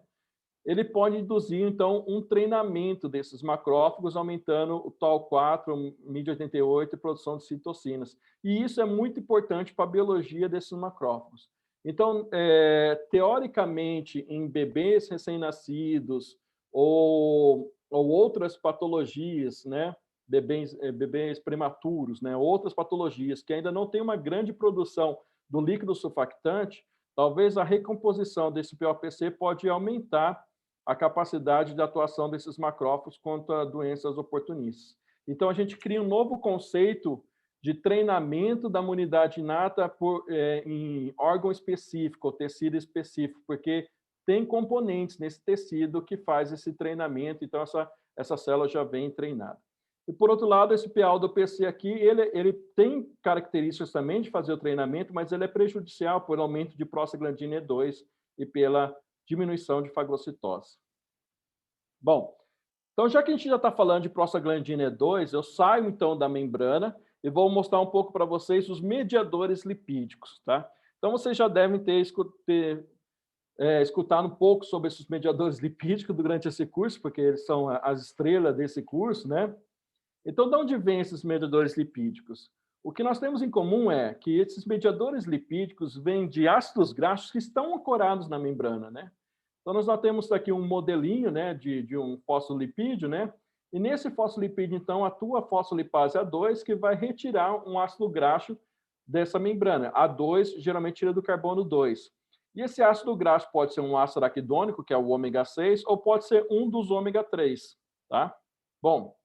Ele pode induzir, então, um treinamento desses macrófagos, aumentando o TOL4, MID88 e produção de citocinas. E isso é muito importante para a biologia desses macrófagos. Então, teoricamente, em bebês recém-nascidos ou outras patologias, né? Bebês prematuros, né? Outras patologias que ainda não têm uma grande produção do líquido surfactante, talvez a recomposição desse POPC pode aumentar a capacidade de atuação desses macrófagos contra doenças oportunistas. Então, a gente cria um novo conceito de treinamento da imunidade inata em órgão específico, ou tecido específico, porque tem componentes nesse tecido que faz esse treinamento, então essa célula já vem treinada. E, por outro lado, esse PA do PC aqui, ele tem características também de fazer o treinamento, mas ele é prejudicial por aumento de prostaglandina E2 e pela diminuição de fagocitose. Bom, então já que a gente já está falando de prostaglandina E2, eu saio então da membrana e vou mostrar um pouco para vocês os mediadores lipídicos, tá? Então vocês já devem ter escutado um pouco sobre esses mediadores lipídicos durante esse curso, porque eles são as estrelas desse curso, né? Então, de onde vêm esses mediadores lipídicos? O que nós temos em comum é que esses mediadores lipídicos vêm de ácidos graxos que estão ancorados na membrana, né? Então, nós temos aqui um modelinho, né, de um fosfolipídio, né? E nesse fosfolipídio, então, atua a fosfolipase A2, que vai retirar um ácido graxo dessa membrana. A2 geralmente tira do carbono 2. E esse ácido graxo pode ser um ácido araquidônico, que é o ômega 6, ou pode ser um dos ômega 3, tá? Bom,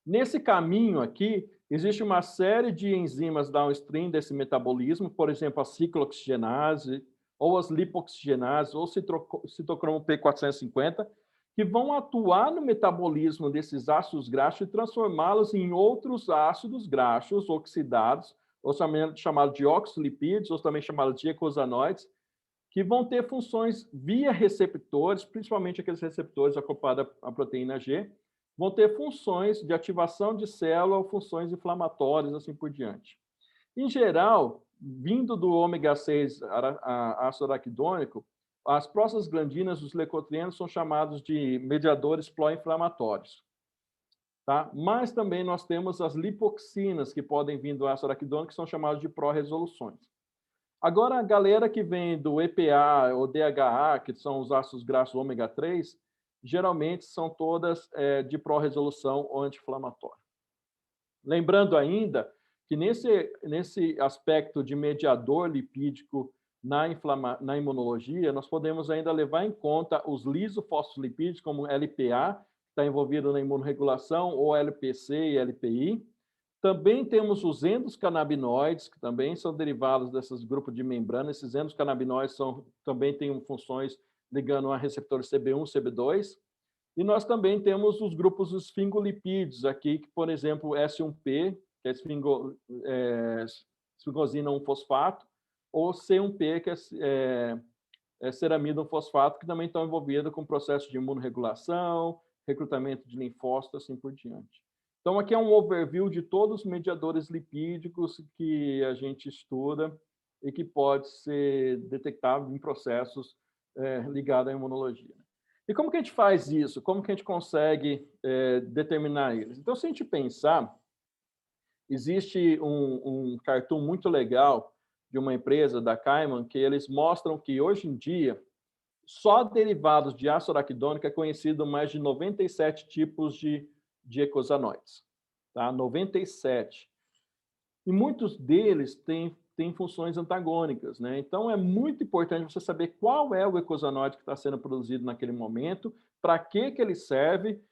nesse caminho aqui, existe uma série de enzimas downstream desse metabolismo, por exemplo, a ciclooxigenase, ou as lipoxigenases, ou citocromo P450, que vão atuar no metabolismo desses ácidos graxos e transformá-los em outros ácidos graxos oxidados, ou também chamados de oxolipídios, ou também chamados de eicosanoides, que vão ter funções via receptores, principalmente aqueles receptores acoplados à proteína G, vão ter funções de ativação de célula ou funções inflamatórias, assim por diante. Em geral, vindo do ômega 6 ácido araquidônico, as prostaglandinas, os leucotrienos, são chamados de mediadores pró-inflamatórios. Tá? Mas também nós temos as lipoxinas, que podem vir do ácido araquidônico, que são chamados de pró-resoluções. Agora, a galera que vem do EPA ou DHA, que são os ácidos graxos ômega 3, geralmente são todas de pró-resolução ou anti-inflamatória. Lembrando ainda que nesse aspecto de mediador lipídico na imunologia, nós podemos ainda levar em conta os lisofosfolipídios, como LPA, que está envolvido na imunorregulação, ou LPC e LPI. Também temos os endocannabinoides, que também são derivados desses grupos de membrana. Esses endocannabinoides também têm funções ligando a receptores CB1 e CB2. E nós também temos os grupos esfingolipídios aqui, que, por exemplo, S1P, que é esfingosina 1-fosfato, ou C1P, que é ceramida 1-fosfato, que também estão envolvidos com o processo de imunorregulação, recrutamento de linfócitos, assim por diante. Então, aqui é um overview de todos os mediadores lipídicos que a gente estuda e que pode ser detectável em processos ligados à imunologia. E como que a gente faz isso? Como que a gente consegue determinar eles? Então, se a gente pensar, existe um cartoon muito legal de uma empresa, da Cayman, que eles mostram que, hoje em dia, só derivados de ácido araquidônico é conhecido mais de 97 tipos de eicosanoides. Tá? 97. E muitos deles têm funções antagônicas, né? Então, é muito importante você saber qual é o eicosanoide que está sendo produzido naquele momento, para que ele serve,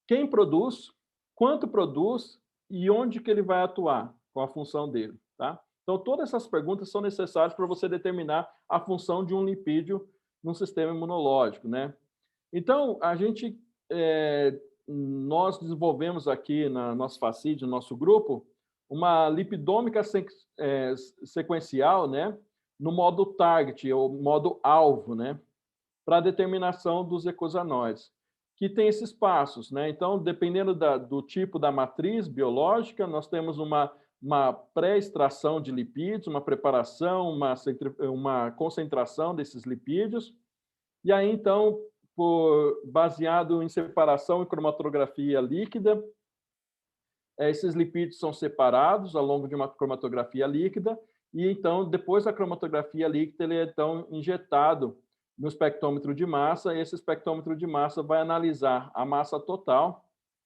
quem produz, quanto produz e onde que ele vai atuar, com a função dele. Tá? Então, todas essas perguntas são necessárias para você determinar a função de um lipídio no sistema imunológico, né? Então, nós desenvolvemos aqui na nossa FACID, no nosso grupo, uma lipidômica sequencial, né, no modo target, ou modo alvo, né, para a determinação dos eicosanoides, que tem esses passos, né? Então, dependendo do tipo da matriz biológica, nós temos uma uma pré-extração de lipídios, uma preparação, uma concentração desses lipídios. E aí, então, baseado em separação e cromatografia líquida, esses lipídios são separados ao longo de uma cromatografia líquida, e então, depois da cromatografia líquida, ele é então injetado no espectrômetro de massa, e esse espectrômetro de massa vai analisar a massa total,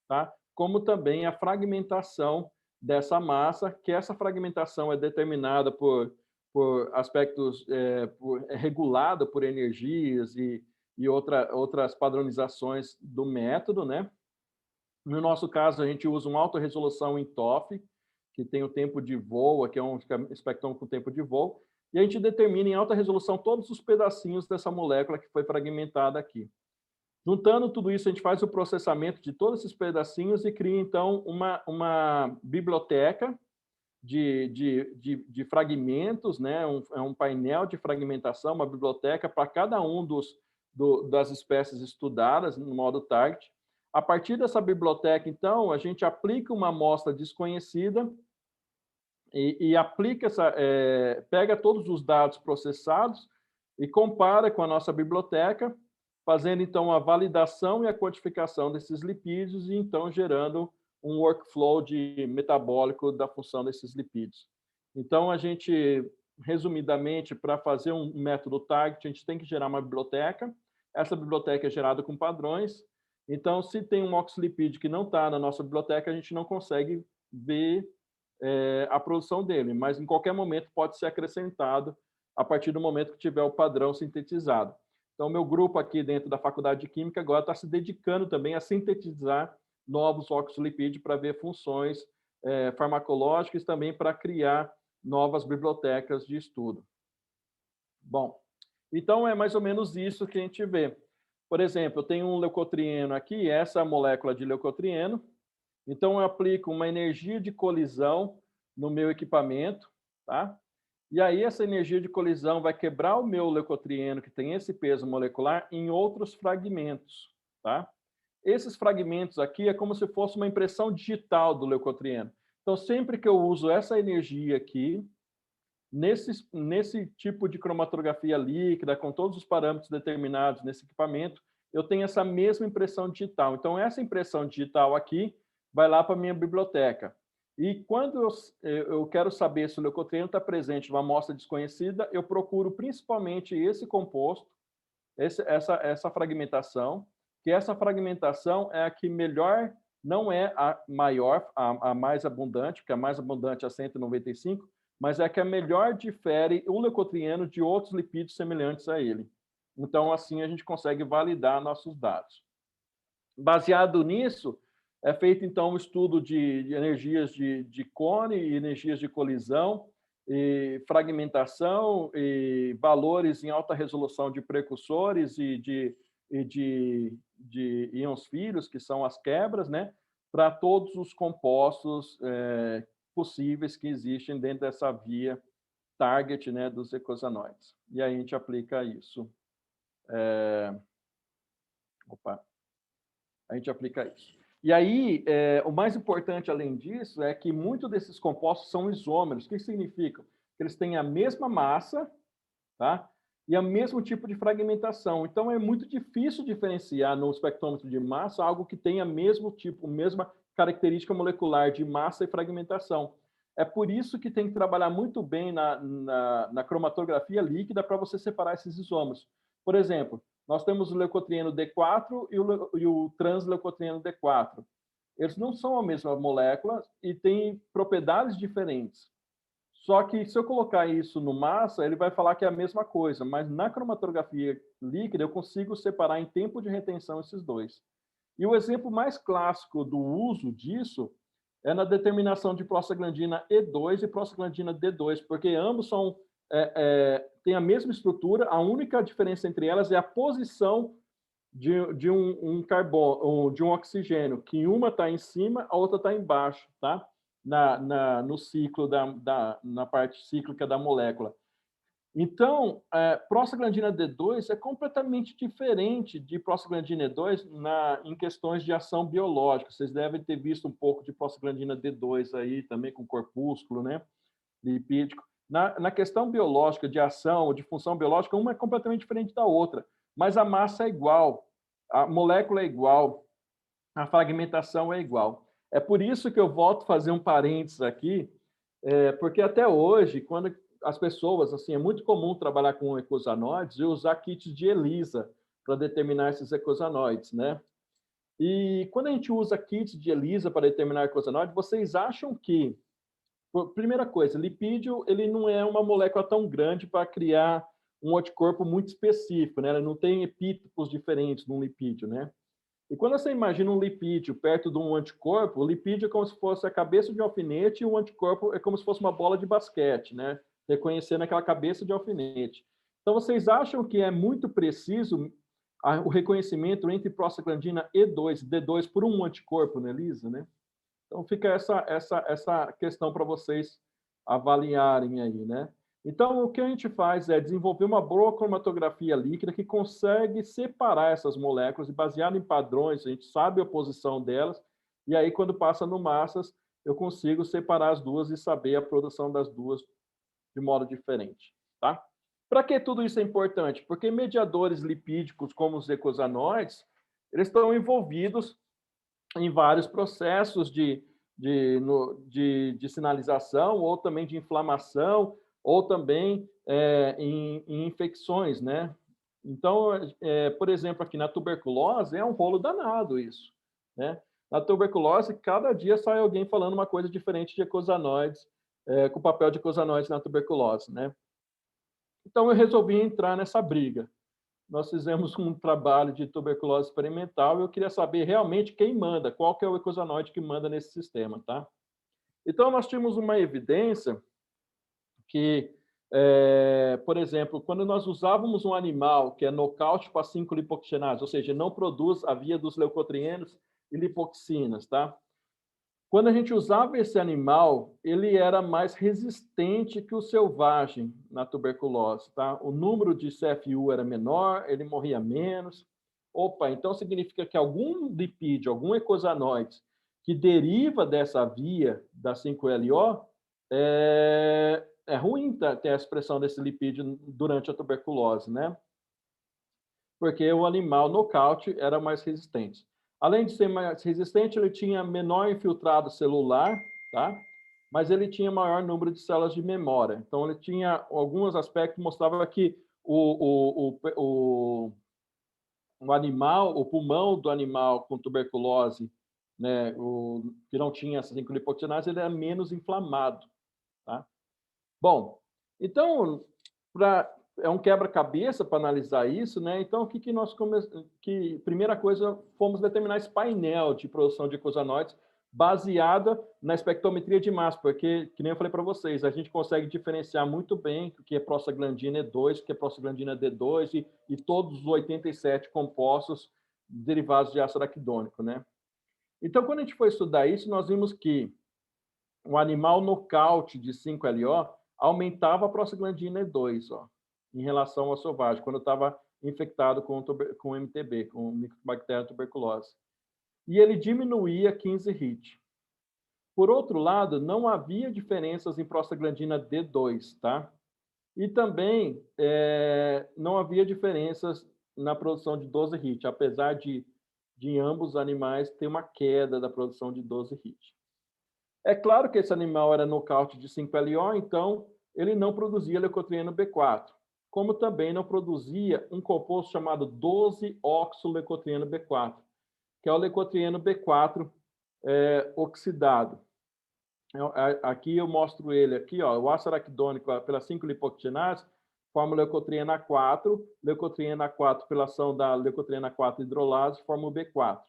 tá? Como também a fragmentação dessa massa, que essa fragmentação é determinada por aspectos, regulada por energias e outras padronizações do método, né? No nosso caso, a gente usa uma alta resolução em TOF, que tem o tempo de voo, que é um espectrômetro com tempo de voo, e a gente determina em alta resolução todos os pedacinhos dessa molécula que foi fragmentada aqui. Juntando tudo isso, a gente faz o processamento de todos esses pedacinhos e cria, então, uma biblioteca de fragmentos, né? É um painel de fragmentação, uma biblioteca para cada um das espécies estudadas no modo target. A partir dessa biblioteca, então, a gente aplica uma amostra desconhecida e aplica pega todos os dados processados e compara com a nossa biblioteca, fazendo, então, a validação e a quantificação desses lipídios e, então, gerando um workflow metabólico da função desses lipídios. Então, a gente, resumidamente, para fazer um método target, a gente tem que gerar uma biblioteca. Essa biblioteca é gerada com padrões. Então, se tem um oxilipídio que não está na nossa biblioteca, a gente não consegue ver a produção dele, mas em qualquer momento pode ser acrescentado a partir do momento que tiver o padrão sintetizado. Então, o meu grupo aqui dentro da Faculdade de Química agora está se dedicando também a sintetizar novos oxilipídios para ver funções farmacológicas, também para criar novas bibliotecas de estudo. Bom, então é mais ou menos isso que a gente vê. Por exemplo, eu tenho um leucotrieno aqui, essa é a molécula de leucotrieno. Então, eu aplico uma energia de colisão no meu equipamento, tá? E aí, essa energia de colisão vai quebrar o meu leucotrieno, que tem esse peso molecular, em outros fragmentos, tá? Esses fragmentos aqui é como se fosse uma impressão digital do leucotrieno. Então, sempre que eu uso essa energia aqui, nesse tipo de cromatografia líquida, com todos os parâmetros determinados nesse equipamento, eu tenho essa mesma impressão digital. Então, essa impressão digital aqui vai lá para a minha biblioteca. E quando eu quero saber se o leucotrieno está presente numa amostra desconhecida, eu procuro principalmente esse composto, essa fragmentação, que essa fragmentação é a que melhor, não é a maior, a mais abundante, porque a mais abundante é a 195, mas é a que melhor difere o leucotrieno de outros lipídios semelhantes a ele. Então, assim, a gente consegue validar nossos dados. Baseado nisso, é feito, então, um estudo de energias de Cone e energias de colisão, e fragmentação, e valores em alta resolução de precursores e de íons filhos, que são as quebras, né, para todos os compostos possíveis que existem dentro dessa via target, né, dos eicosanoides. E aí a gente aplica isso. A gente aplica isso. E aí, o mais importante, além disso, é que muitos desses compostos são isômeros. O que significa? Que eles têm a mesma massa, tá? E o mesmo tipo de fragmentação. Então, é muito difícil diferenciar no espectrômetro de massa algo que tenha mesmo tipo, mesma característica molecular de massa e fragmentação. É por isso que tem que trabalhar muito bem na cromatografia líquida para você separar esses isômeros. Por exemplo, nós temos o leucotrieno D4 e o transleucotrieno D4. Eles não são a mesma molécula e têm propriedades diferentes. Só que, se eu colocar isso no massa, ele vai falar que é a mesma coisa, mas na cromatografia líquida eu consigo separar em tempo de retenção esses dois. E o exemplo mais clássico do uso disso é na determinação de prostaglandina E2 e prostaglandina D2, porque ambos são têm a mesma estrutura, a única diferença entre elas é a posição de um carbono, de um oxigênio, que uma está em cima, a outra está embaixo, tá? No ciclo, na parte cíclica da molécula. Então, prostaglandina D2 é completamente diferente de prostaglandina E2 em questões de ação biológica. Vocês devem ter visto um pouco de prostaglandina D2 aí também com corpúsculo, né, lipídico. Na questão biológica, de ação, de função biológica, uma é completamente diferente da outra, mas a massa é igual, a molécula é igual, a fragmentação é igual. É por isso que eu volto a fazer um parênteses aqui, porque até hoje, quando as pessoas, assim, é muito comum trabalhar com ecosanoides e usar kits de ELISA para determinar esses ecosanoides, né? E quando a gente usa kits de ELISA para determinar ecosanoides, vocês acham que, primeira coisa, lipídio ele não é uma molécula tão grande para criar um anticorpo muito específico, né? Ele não tem epítopos diferentes num lipídio, né? E quando você imagina um lipídio perto de um anticorpo, o lipídio é como se fosse a cabeça de alfinete e o anticorpo é como se fosse uma bola de basquete, né? Reconhecendo aquela cabeça de alfinete. Então, vocês acham que é muito preciso o reconhecimento entre prostaglandina E2 e D2 por um anticorpo, né, Elisa, né? Então, fica essa questão para vocês avaliarem aí, né? Então, o que a gente faz é desenvolver uma boa cromatografia líquida que consegue separar essas moléculas e, baseado em padrões, a gente sabe a posição delas, e aí, quando passa no massas, eu consigo separar as duas e saber a produção das duas de modo diferente, tá? Para que tudo isso é importante? Porque mediadores lipídicos, como os ecosanoides, eles estão envolvidos em vários processos de sinalização, ou também de inflamação, ou também em infecções, né? Então, por exemplo, aqui na tuberculose, é um rolo danado isso, né? Na tuberculose, cada dia sai alguém falando uma coisa diferente de ecosanoides, com o papel de ecosanoides na tuberculose, né? Então, eu resolvi entrar nessa briga. Nós fizemos um trabalho de tuberculose experimental e eu queria saber realmente quem manda, qual que é o ecosanoide que manda nesse sistema, tá? Então, nós tínhamos uma evidência que, por exemplo, quando nós usávamos um animal que é nocaute para 5-lipoxenase, ou seja, não produz a via dos leucotrienos e lipoxinas, tá? Quando a gente usava esse animal, ele era mais resistente que o selvagem na tuberculose, tá? O número de CFU era menor, ele morria menos. Opa, então significa que algum lipídio, algum ecosanoide que deriva dessa via da 5-LO é ruim ter a expressão desse lipídio durante a tuberculose, né? Porque o animal nocaute era mais resistente. Além de ser mais resistente, ele tinha menor infiltrado celular, tá? Mas ele tinha maior número de células de memória. Então, ele tinha alguns aspectos que mostravam que o animal, o pulmão do animal com tuberculose, né, que não tinha essa 5-lipoxenase, ele era menos inflamado, tá? Bom, então, é um quebra-cabeça para analisar isso, né? Então, o que nós primeira coisa, fomos determinar esse painel de produção de ecosanoides baseada na espectrometria de massa, porque, que nem eu falei para vocês, a gente consegue diferenciar muito bem o que é prostaglandina E2, o que é prostaglandina D2 e todos os 87 compostos derivados de ácido araquidônico, né? Então, quando a gente foi estudar isso, nós vimos que o animal nocaute de 5-LO aumentava a prostaglandina E2, ó, em relação ao selvagem, quando estava infectado com MTB, com Mycobacterium tuberculose. E ele diminuía 15 HIT. Por outro lado, não havia diferenças em prostaglandina D2, tá? E também não havia diferenças na produção de 12 HIT, apesar de ambos os animais ter uma queda da produção de 12 HIT. É claro que esse animal era nocaute de 5-LO, então ele não produzia leucotrieno B4, como também não produzia um composto chamado 12-oxoleucotrieno B4, que é o leucotrieno B4 oxidado. Aqui eu mostro ele aqui, ó, o ácido araquidônico pela 5-lipoxenase forma o leucotrieno A4, leucotrieno A4 pela ação da leucotrieno A4 hidrolase forma o B4.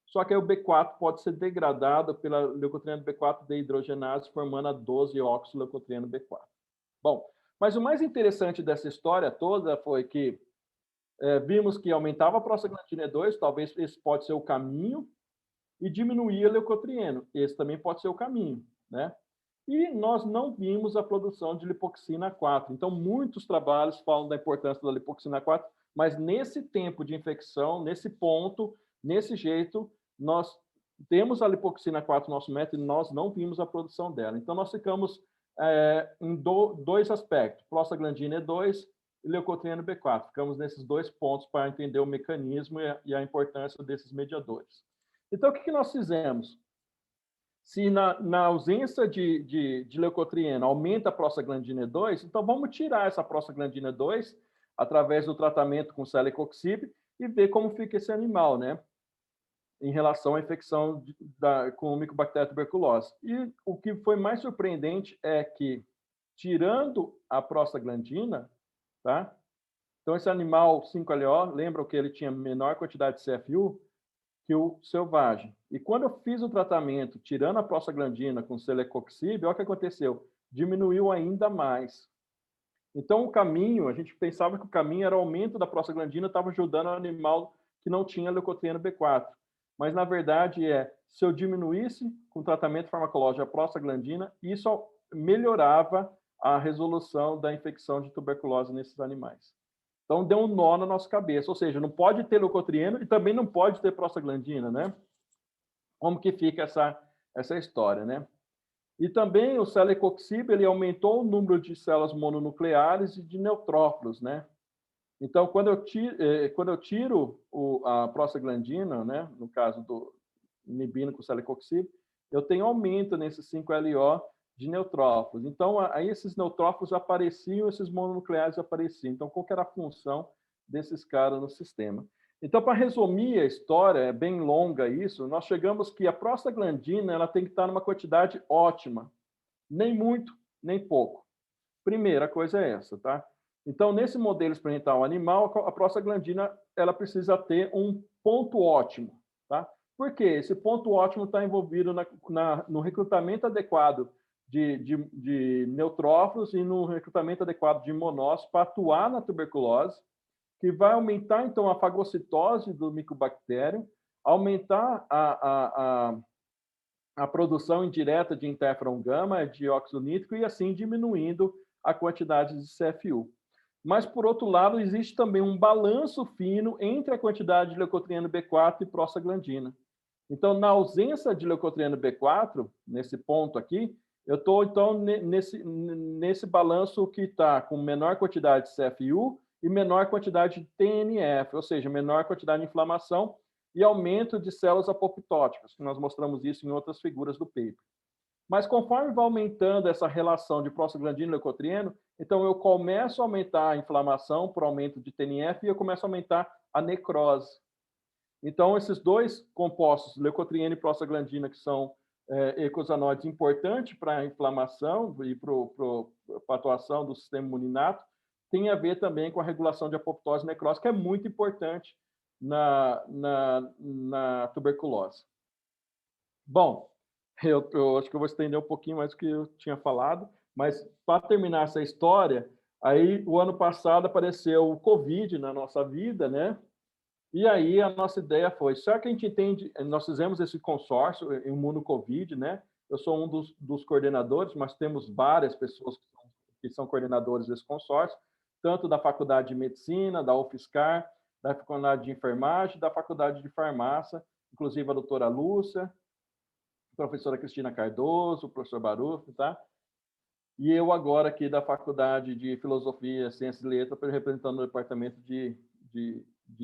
Só que aí o B4 pode ser degradado pela leucotrieno B4 dehidrogenase, formando a 12-oxoleucotrieno B4. Bom, mas o mais interessante dessa história toda foi que vimos que aumentava a prostaglandina E2, talvez esse pode ser o caminho, e diminuía o leucotrieno, esse também pode ser o caminho, né? e nós não vimos a produção de lipoxina 4. Então, muitos trabalhos falam da importância da lipoxina 4, mas nesse tempo de infecção, nesse ponto, nesse jeito, nós temos a lipoxina 4 no nosso método e nós não vimos a produção dela. Então, nós ficamos em dois aspectos, prostaglandina E2 e leucotrieno B4. Ficamos nesses dois pontos para entender o mecanismo e a importância desses mediadores. Então, o que nós fizemos? Se na ausência de leucotrieno aumenta a prostaglandina E2, então vamos tirar essa prostaglandina E2 através do tratamento com celecoxib e ver como fica esse animal, né? Em relação à infecção com Mycobacterium tuberculose. E o que foi mais surpreendente é que, tirando a prostaglandina, tá? Então, esse animal 5-LO, lembra que ele tinha menor quantidade de CFU que o selvagem. E quando eu fiz o tratamento, tirando a prostaglandina com celecoxib, olha o que aconteceu. Diminuiu ainda mais. Então, o caminho, a gente pensava que o caminho era o aumento da prostaglandina, estava ajudando o animal que não tinha leucotrieno B4. Mas, na verdade, se eu diminuísse com tratamento farmacológico a prostaglandina, isso melhorava a resolução da infecção de tuberculose nesses animais. Então, deu um nó na nossa cabeça. Ou seja, não pode ter leucotrieno e também não pode ter prostaglandina, né? Como que fica essa história, né? E também o celecoxib, ele aumentou o número de células mononucleares e de neutrófilos, né? Então, quando eu tiro a prostaglandina, né, no caso do inibindo com celecoxib, eu tenho aumento nesses 5-LO de neutrófilos. Então, aí esses neutrófilos apareciam, esses mononucleares apareciam. Então, qual que era a função desses caras no sistema? Então, para resumir a história, é bem longa isso, nós chegamos que a prostaglandina ela tem que estar numa quantidade ótima, nem muito, nem pouco. Primeira coisa é essa, tá? Então, nesse modelo experimental animal, a prostaglandina ela precisa ter um ponto ótimo, tá? Por quê? Esse ponto ótimo está envolvido no recrutamento adequado de neutrófilos e no recrutamento adequado de monócitos para atuar na tuberculose, que vai aumentar, então, a fagocitose do micobactério, aumentar a produção indireta de interferon gama, dióxido nítrico, e assim diminuindo a quantidade de CFU. Mas, por outro lado, existe também um balanço fino entre a quantidade de leucotrieno B4 e prostaglandina. Então, na ausência de leucotrieno B4, nesse ponto aqui, eu estou, então, nesse balanço que está com menor quantidade de CFU e menor quantidade de TNF, ou seja, menor quantidade de inflamação e aumento de células apoptóticas, que nós mostramos isso em outras figuras do paper. Mas conforme vai aumentando essa relação de prostaglandina e leucotrieno, então eu começo a aumentar a inflamação por aumento de TNF e eu começo a aumentar a necrose. Então, esses dois compostos, leucotrieno e prostaglandina, que são eicosanoides importantes para a inflamação e para a atuação do sistema imuninato, tem a ver também com a regulação de apoptose e necrose, que é muito importante na tuberculose. Bom, eu acho que eu vou estender um pouquinho mais do que eu tinha falado, mas para terminar essa história, aí o ano passado apareceu o Covid na nossa vida, né? E aí a nossa ideia foi, será que a gente entende, nós fizemos esse consórcio Imuno-Covid, né? Eu sou um dos coordenadores, mas temos várias pessoas que são coordenadores desse consórcio, tanto da Faculdade de Medicina, da UFSCar, da Faculdade de Enfermagem, da Faculdade de Farmácia, inclusive a doutora Lúcia, a professora Cristina Cardoso, o professor Baruf, tá? E eu agora aqui da Faculdade de Filosofia, Ciências e Letras, representando o Departamento de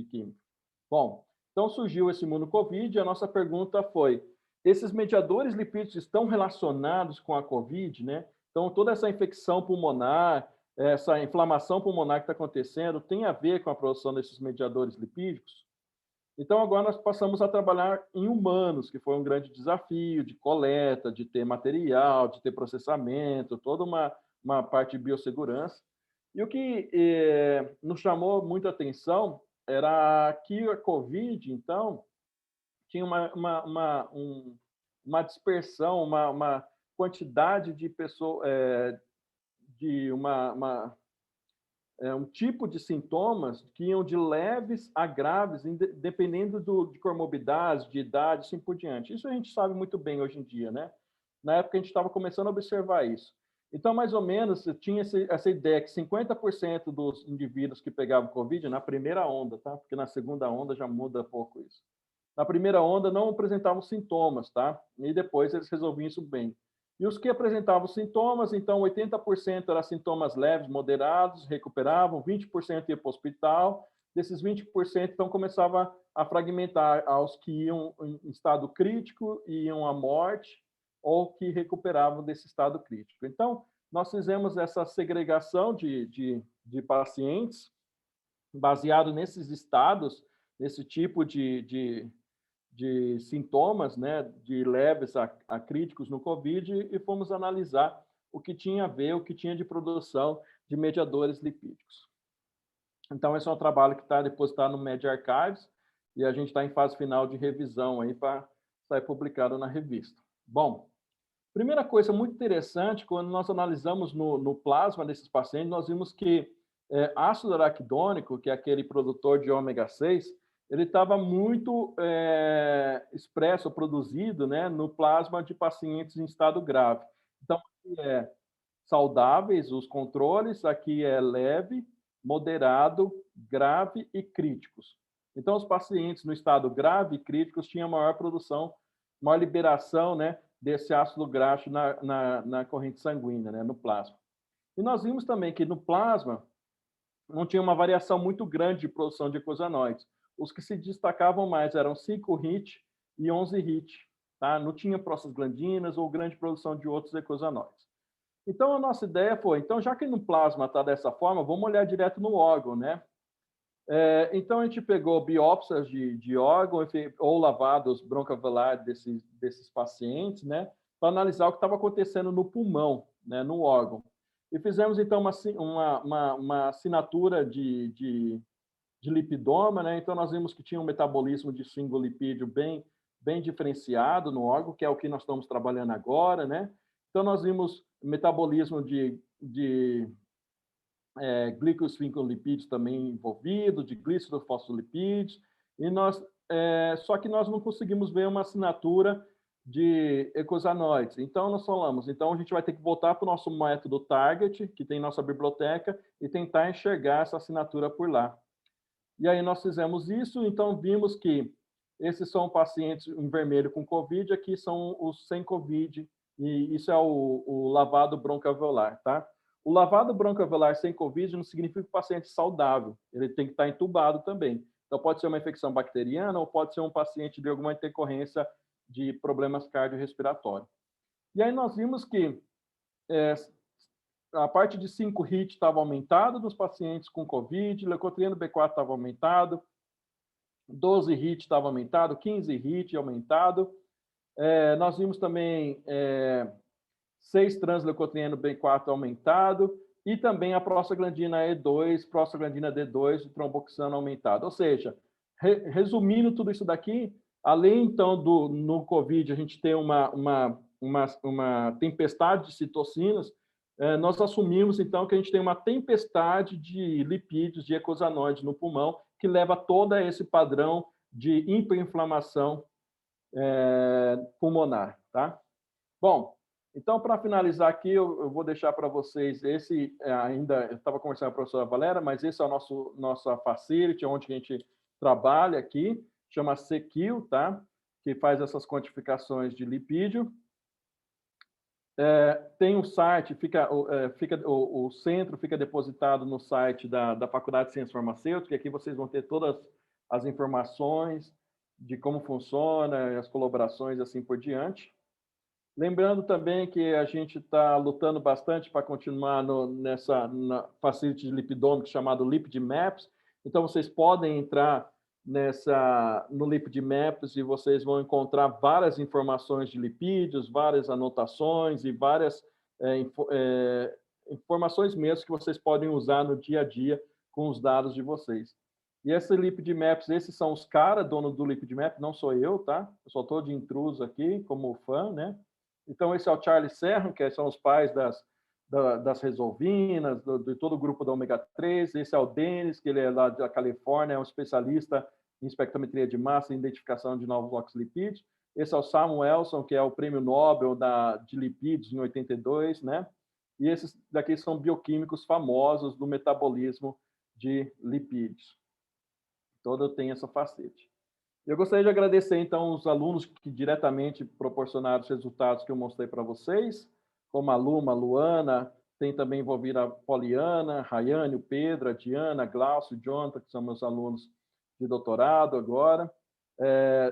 Química. Bom, então surgiu esse Imuno-Covid e a nossa pergunta foi, esses mediadores lipídicos estão relacionados com a Covid, né? Então, toda essa infecção pulmonar, essa inflamação pulmonar que está acontecendo, tem a ver com a produção desses mediadores lipídicos? Então, agora nós passamos a trabalhar em humanos, que foi um grande desafio de coleta, de ter material, de ter processamento, toda uma parte de biossegurança. E o que nos chamou muita atenção era que a Covid, então, tinha uma dispersão, uma quantidade de pessoas, de um tipo de sintomas que iam de leves a graves, dependendo de comorbidades, de idade, assim por diante. Isso a gente sabe muito bem hoje em dia, né? Na época, a gente estava começando a observar isso. Então, mais ou menos, tinha essa ideia que 50% dos indivíduos que pegavam Covid, na primeira onda, tá? Porque na segunda onda já muda pouco isso. Na primeira onda não apresentavam sintomas, tá? E depois eles resolviam isso bem. E os que apresentavam sintomas, então 80% eram sintomas leves, moderados, recuperavam, 20% ia para o hospital. Desses 20%, então começava a fragmentar aos que iam em estado crítico e iam à morte, ou que recuperavam desse estado crítico. Então, nós fizemos essa segregação de pacientes baseado nesses estados, nesse tipo de sintomas, né, de leves a críticos no COVID, e fomos analisar o que tinha a ver, o que tinha de produção de mediadores lipídicos. Então, esse é um trabalho que está depositado no MedArchives, e a gente está em fase final de revisão aí para sair publicado na revista. Bom, primeira coisa muito interessante, quando nós analisamos no plasma desses pacientes, nós vimos que ácido araquidônico, que é aquele produtor de ômega 6, ele estava muito expresso, produzido, né, no plasma de pacientes em estado grave. Então, aqui é saudáveis os controles, aqui é leve, moderado, grave e críticos. Então, os pacientes no estado grave e críticos tinham maior produção, maior liberação, né, desse ácido graxo na corrente sanguínea, né, no plasma. E nós vimos também que no plasma não tinha uma variação muito grande de produção de ecosanoides. Os que se destacavam mais eram 5 HIT e 11 HIT. Tá? Não tinha prostaglandinas ou grande produção de outros ecosanoides. Então, a nossa ideia foi, então, já que no plasma está dessa forma, vamos olhar direto no órgão, né? Então, a gente pegou biópsias de órgão ou lavados broncoalveolares desses pacientes, né, para analisar o que estava acontecendo no pulmão, né, no órgão. E fizemos, então, uma assinatura de lipidoma, né? Então, nós vimos que tinha um metabolismo de singolipídio bem diferenciado no órgão, que é o que nós estamos trabalhando agora, né? Então, nós vimos metabolismo de glicosilipídios também envolvido, de glicerofosfolipídios, e só que nós não conseguimos ver uma assinatura de ecosanoides. Então, nós falamos, então a gente vai ter que voltar para o nosso método Target, que tem nossa biblioteca, e tentar enxergar essa assinatura por lá. E aí nós fizemos isso, então vimos que esses são pacientes em vermelho com COVID, aqui são os sem COVID, e isso é o lavado broncoalveolar, tá? O lavado broncoalveolar sem COVID não significa que o paciente é saudável, ele tem que estar entubado também. Então, pode ser uma infecção bacteriana ou pode ser um paciente de alguma intercorrência de problemas cardiorrespiratórios. E aí nós vimos que a parte de 5 HIT estava aumentada nos pacientes com COVID, leucotrieno B4 estava aumentado, 12 HIT estava aumentado, 15 HIT aumentado. Nós vimos também 6 transleucotrieno B4 aumentado e também a prostaglandina E2, prostaglandina D2 e tromboxano aumentado. Ou seja, resumindo tudo isso daqui, além então no COVID a gente ter uma tempestade de citocinas, nós assumimos então que a gente tem uma tempestade de lipídios, de ecosanoides no pulmão, que leva a todo esse padrão de hiperinflamação pulmonar, tá? Bom, então, para finalizar aqui, eu vou deixar para vocês esse, ainda, eu estava conversando com a professora Valéria, mas esse é o nossa facility, onde a gente trabalha aqui, chama CQ, tá? Que faz essas quantificações de lipídio. Tem um site, o centro fica depositado no site da Faculdade de Ciências Farmacêuticas, e aqui vocês vão ter todas as informações de como funciona, as colaborações, assim por diante. Lembrando também que a gente está lutando bastante para continuar na facility de lipidômico chamado Lipid Maps. Então, vocês podem entrar no Lipid Maps e vocês vão encontrar várias informações de lipídios, várias anotações e várias informações mesmo que vocês podem usar no dia a dia com os dados de vocês. E esse Lipid Maps, esses são os caras, dono do Lipid Map, não sou eu, tá? Eu só estou de intruso aqui, como fã, né? Então, esse é o Charles Serra, que são os pais das resolvinas, de todo o grupo da ômega 3. Esse é o Denis, que ele é lá da Califórnia, é um especialista em espectrometria de massa e identificação de novos oxilipídios. Esse é o Samuelson, que é o prêmio Nobel de lipídios em 82, né? E esses daqui são bioquímicos famosos do metabolismo de lipídios. Toda tem essa facete. Eu gostaria de agradecer, então, os alunos que diretamente proporcionaram os resultados que eu mostrei para vocês, como a Luma, a Luana, tem também envolvido a Poliana, a Rayane, o Pedro, a Diana, a Glaucio, o Jonathan, que são meus alunos de doutorado agora.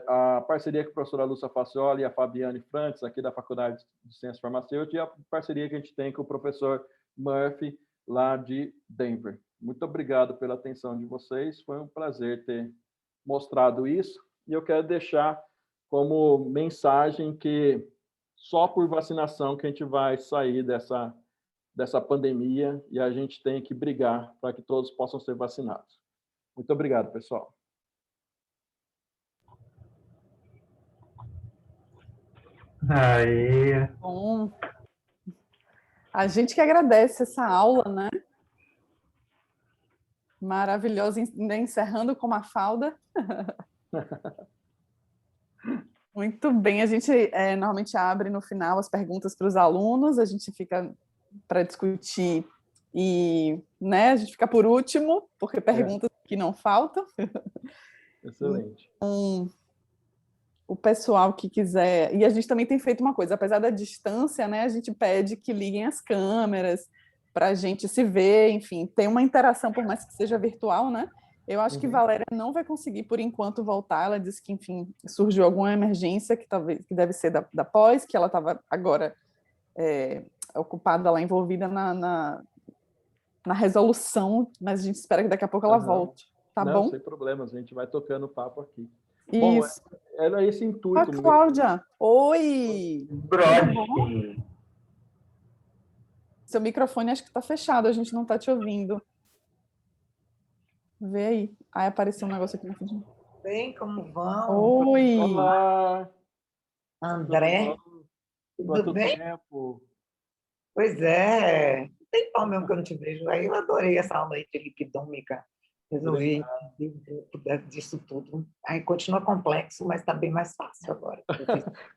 A parceria com a professora Lúcia Facioli e a Fabiane Frantes, aqui da Faculdade de Ciências Farmacêuticas, e a parceria que a gente tem com o professor Murphy, lá de Denver. Muito obrigado pela atenção de vocês, foi um prazer ter mostrado isso, e eu quero deixar como mensagem que só por vacinação que a gente vai sair dessa pandemia, e a gente tem que brigar para que todos possam ser vacinados. Muito obrigado, pessoal. Aí, Bom, a gente que agradece essa aula, né? Maravilhosa, ainda encerrando com uma falda. Muito bem, a gente normalmente abre no final as perguntas para os alunos, a gente fica para discutir e, né, a gente fica por último, porque perguntas que não faltam. Excelente. O pessoal que quiser, e a gente também tem feito uma coisa, apesar da distância, né, a gente pede que liguem as câmeras para a gente se ver, enfim, tem uma interação, por mais que seja virtual, né? Eu acho que Valéria não vai conseguir, por enquanto, voltar. Ela disse que, enfim, surgiu alguma emergência que talvez que deve ser da pós, que ela estava agora ocupada lá, envolvida na resolução, mas a gente espera que daqui a pouco ela volte, tá Não, bom? sem problemas, a gente vai tocando papo aqui. Isso. Bom, era esse intuito mesmo. Cláudia, oi! Brodkin. Seu microfone acho que está fechado, a gente não está te ouvindo. Vê aí. Aí apareceu um negócio aqui na frente. Bem, como vão? Oi! Olá! André, Quanto tudo bem? tempo? Pois é, tem pau mesmo que eu não te vejo. Aí eu adorei essa aula aí de lipidômica. Resolvi entender um pouco disso tudo. Aí continua complexo, mas está bem mais fácil agora.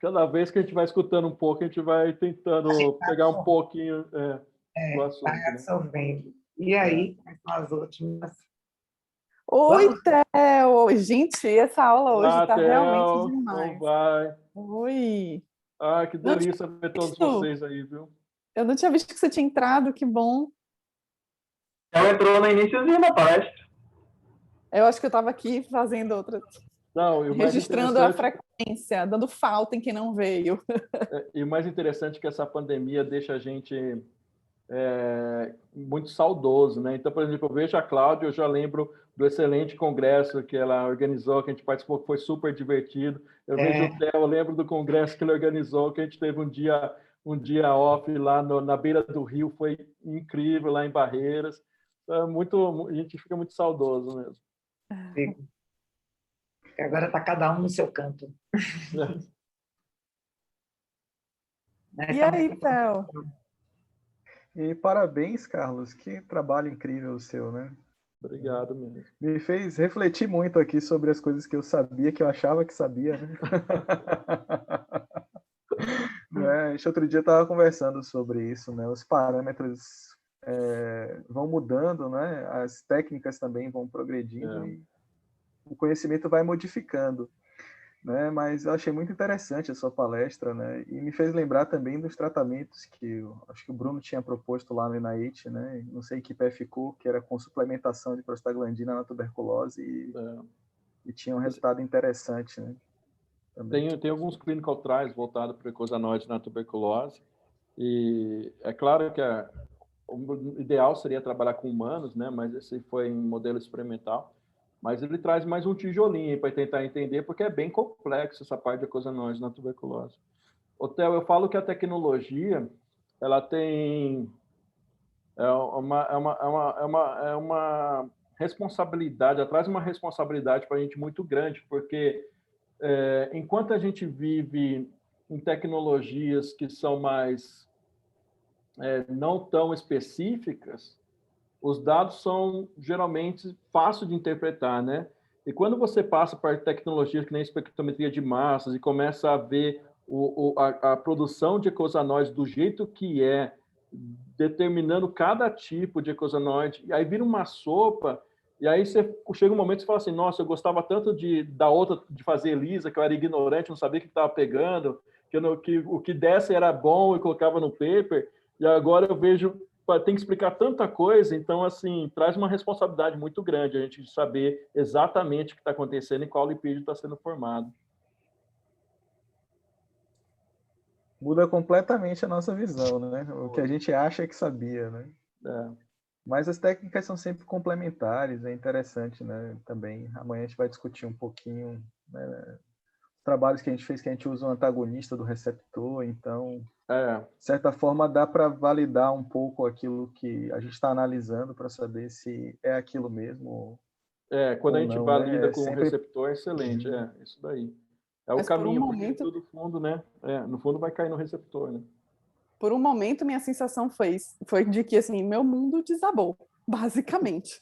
Cada vez que a gente vai escutando um pouco, a gente vai tentando pegar um pouquinho do assunto. Vai absorvendo. E aí, quais são as últimas? Oi, Vamos? Theo! Gente, essa aula hoje está realmente Theo, demais. como vai? Oi! Ah, que delícia ver todos vocês aí, viu? Eu não tinha visto que você tinha entrado, que bom. Ela entrou no iníciozinho da palestra. Eu acho que eu estava aqui fazendo outra. Não, e o mais registrando a frequência, dando falta em quem não veio. E o mais interessante é que essa pandemia deixa a gente muito saudoso, né? Então, por exemplo, eu vejo a Cláudia, eu já lembro do excelente congresso que ela organizou, que a gente participou, que foi super divertido. Eu vejo o Theo, eu lembro do congresso que ele organizou, que a gente teve um dia off lá na beira do rio, foi incrível, lá em Barreiras. A gente fica muito saudoso mesmo. Sim. Agora está cada um no seu canto. E aí, Theo? E parabéns, Carlos, que trabalho incrível o seu, né? Obrigado mesmo. Me fez refletir muito aqui sobre as coisas que eu sabia, que eu achava que sabia, né? A gente outro dia estava conversando sobre isso, né? Os parâmetros vão mudando, né? As técnicas também vão progredindo e o conhecimento vai modificando. Né, mas eu achei muito interessante a sua palestra, né, e me fez lembrar também dos tratamentos que acho que o Bruno tinha proposto lá no NIH, né, não sei que pé ficou, que era com suplementação de prostaglandina na tuberculose e tinha um resultado interessante, né. Tem alguns clinical trials voltados para icosanoide na tuberculose, e é claro que o ideal seria trabalhar com humanos, né, mas esse foi em modelo experimental. Mas ele traz mais um tijolinho para tentar entender, porque é bem complexo essa parte de icosanoide na tuberculose. Theo, eu falo que a tecnologia ela tem uma responsabilidade, ela traz uma responsabilidade para a gente muito grande, porque enquanto a gente vive em tecnologias que são mais não tão específicas, os dados são geralmente fáceis de interpretar, né? E quando você passa para tecnologias que nem espectrometria de massas e começa a ver a produção de ecosanoides do jeito que é, determinando cada tipo de ecosanoide, e aí vira uma sopa, e aí chega um momento que você fala assim, nossa, eu gostava tanto da outra, de fazer ELISA, que eu era ignorante, não sabia o que estava pegando, que o que desse era bom e colocava no paper, e agora eu vejo, tem que explicar tanta coisa, então, assim, traz uma responsabilidade muito grande a gente saber exatamente o que está acontecendo e qual lipídio está sendo formado. Muda completamente a nossa visão, né? O que a gente acha que sabia, né? É. Mas as técnicas são sempre complementares, é interessante, né? Também, amanhã a gente vai discutir um pouquinho, né? Trabalhos que a gente fez, que a gente usa um antagonista do receptor, então, de certa forma, dá para validar um pouco aquilo que a gente está analisando para saber se é aquilo mesmo. Quando a gente valida com sempre... o receptor, é excelente, isso daí. É o Mas caminho, por um momento... porque tudo fundo, né? No fundo vai cair no receptor, né? Por um momento, minha sensação foi de que, assim, meu mundo desabou, basicamente.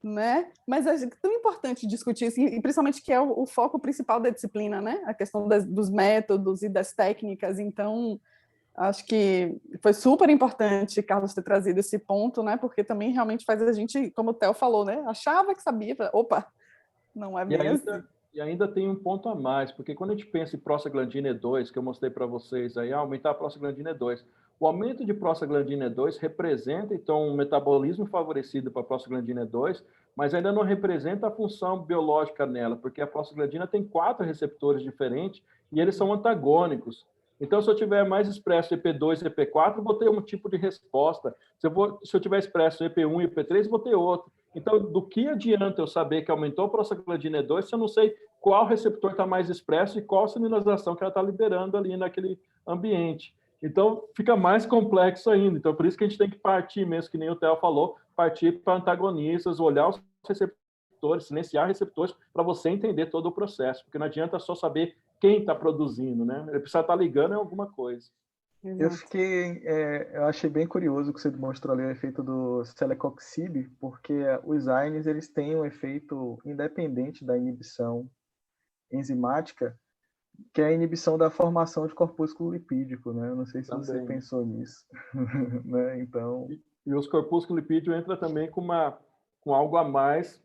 Né? Mas é tão importante discutir isso, e principalmente que é o foco principal da disciplina, né? A questão dos métodos e das técnicas. Então, acho que foi super importante, Carlos, ter trazido esse ponto, né? Porque também realmente faz a gente, como o Theo falou, né? Achava que sabia, opa, não é bem assim. E ainda tem um ponto a mais, porque quando a gente pensa em prostaglandina E2, que eu mostrei para vocês aí, aumentar a prostaglandina E2, o aumento de prostaglandina E2 representa, então, um metabolismo favorecido para a prostaglandina E2, mas ainda não representa a função biológica nela, porque a prostaglandina tem 4 receptores diferentes e eles são antagônicos. Então, se eu tiver mais expresso EP2 e EP4, eu vou ter um tipo de resposta. Se eu tiver expresso EP1 e EP3, eu vou ter outro. Então, do que adianta eu saber que aumentou a prostaglandina E2 se eu não sei qual receptor está mais expresso e qual sinalização que ela está liberando ali naquele ambiente? Então, fica mais complexo ainda. Então, por isso que a gente tem que partir mesmo, que nem o Theo falou, partir para antagonistas, olhar os receptores, silenciar receptores, para você entender todo o processo. Porque não adianta só saber quem está produzindo, né? Ele precisa estar ligando em alguma coisa. Eu achei bem curioso que você demonstrou ali o efeito do celecoxib, porque os AINES eles têm um efeito independente da inibição enzimática, que é a inibição da formação de corpúsculo lipídico, né? Eu não sei se você pensou nisso, né? Então... E os corpúsculos lipídicos entram também com algo a mais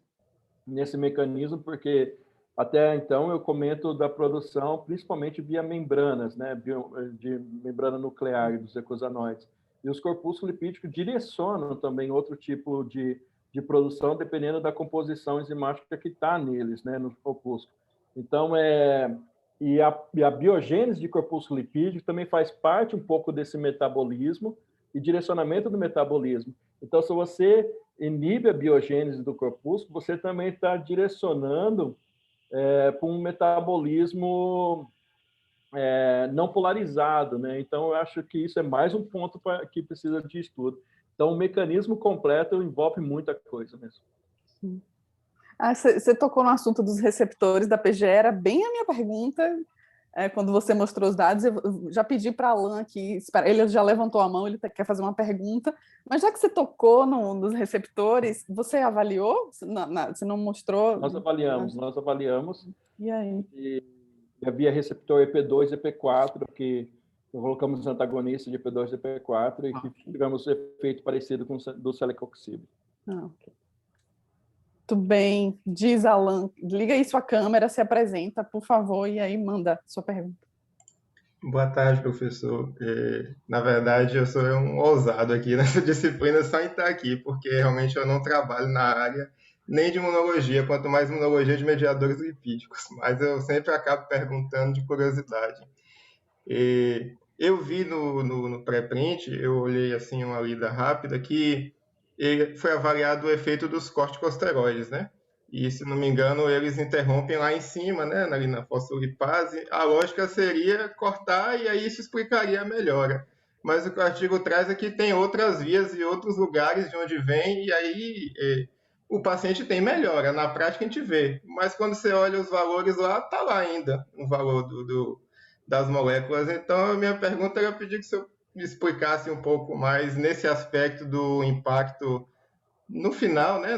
nesse mecanismo, porque até então eu comento da produção principalmente via membranas, né? De membrana nuclear dos ecosanoides. E os corpúsculos lipídicos direcionam também outro tipo de produção, dependendo da composição enzimática que está neles, né? No corpúsculo. Então, e a biogênese de corpúsculo lipídico também faz parte um pouco desse metabolismo e direcionamento do metabolismo. Então, se você inibe a biogênese do corpúsculo, você também está direcionando para um metabolismo não polarizado, né? Então, eu acho que isso é mais um ponto que precisa de estudo. Então, o mecanismo completo envolve muita coisa mesmo. Sim. Você tocou no assunto dos receptores da PGE, era bem a minha pergunta, quando você mostrou os dados. Eu já pedi para Alan aqui, ele já levantou a mão, ele quer fazer uma pergunta, mas já que você tocou nos receptores, você avaliou? Você não mostrou? Nós avaliamos. E aí? E havia receptor EP2 e EP4, que colocamos antagonistas de EP2 e EP4, e que tivemos efeito parecido com o do celecoxib. Ok. Muito bem, diz Alan, liga aí sua câmera, se apresenta, por favor, e aí manda sua pergunta. Boa tarde, professor. Na verdade, eu sou um ousado aqui nessa disciplina só em estar aqui, porque realmente eu não trabalho na área nem de imunologia, quanto mais imunologia de mediadores lipídicos, mas eu sempre acabo perguntando de curiosidade. Eu vi no pré-print, eu olhei assim uma lida rápida, que foi avaliado o efeito dos corticosteroides, né? E, se não me engano, eles interrompem lá em cima, né, ali na fosfolipase. A lógica seria cortar e aí isso explicaria a melhora. Mas o que o artigo traz é que tem outras vias e outros lugares de onde vem, e aí o paciente tem melhora. Na prática a gente vê. Mas quando você olha os valores lá, está lá ainda o valor das moléculas. Então, a minha pergunta era pedir que o senhor me explicasse um pouco mais nesse aspecto do impacto no final, né,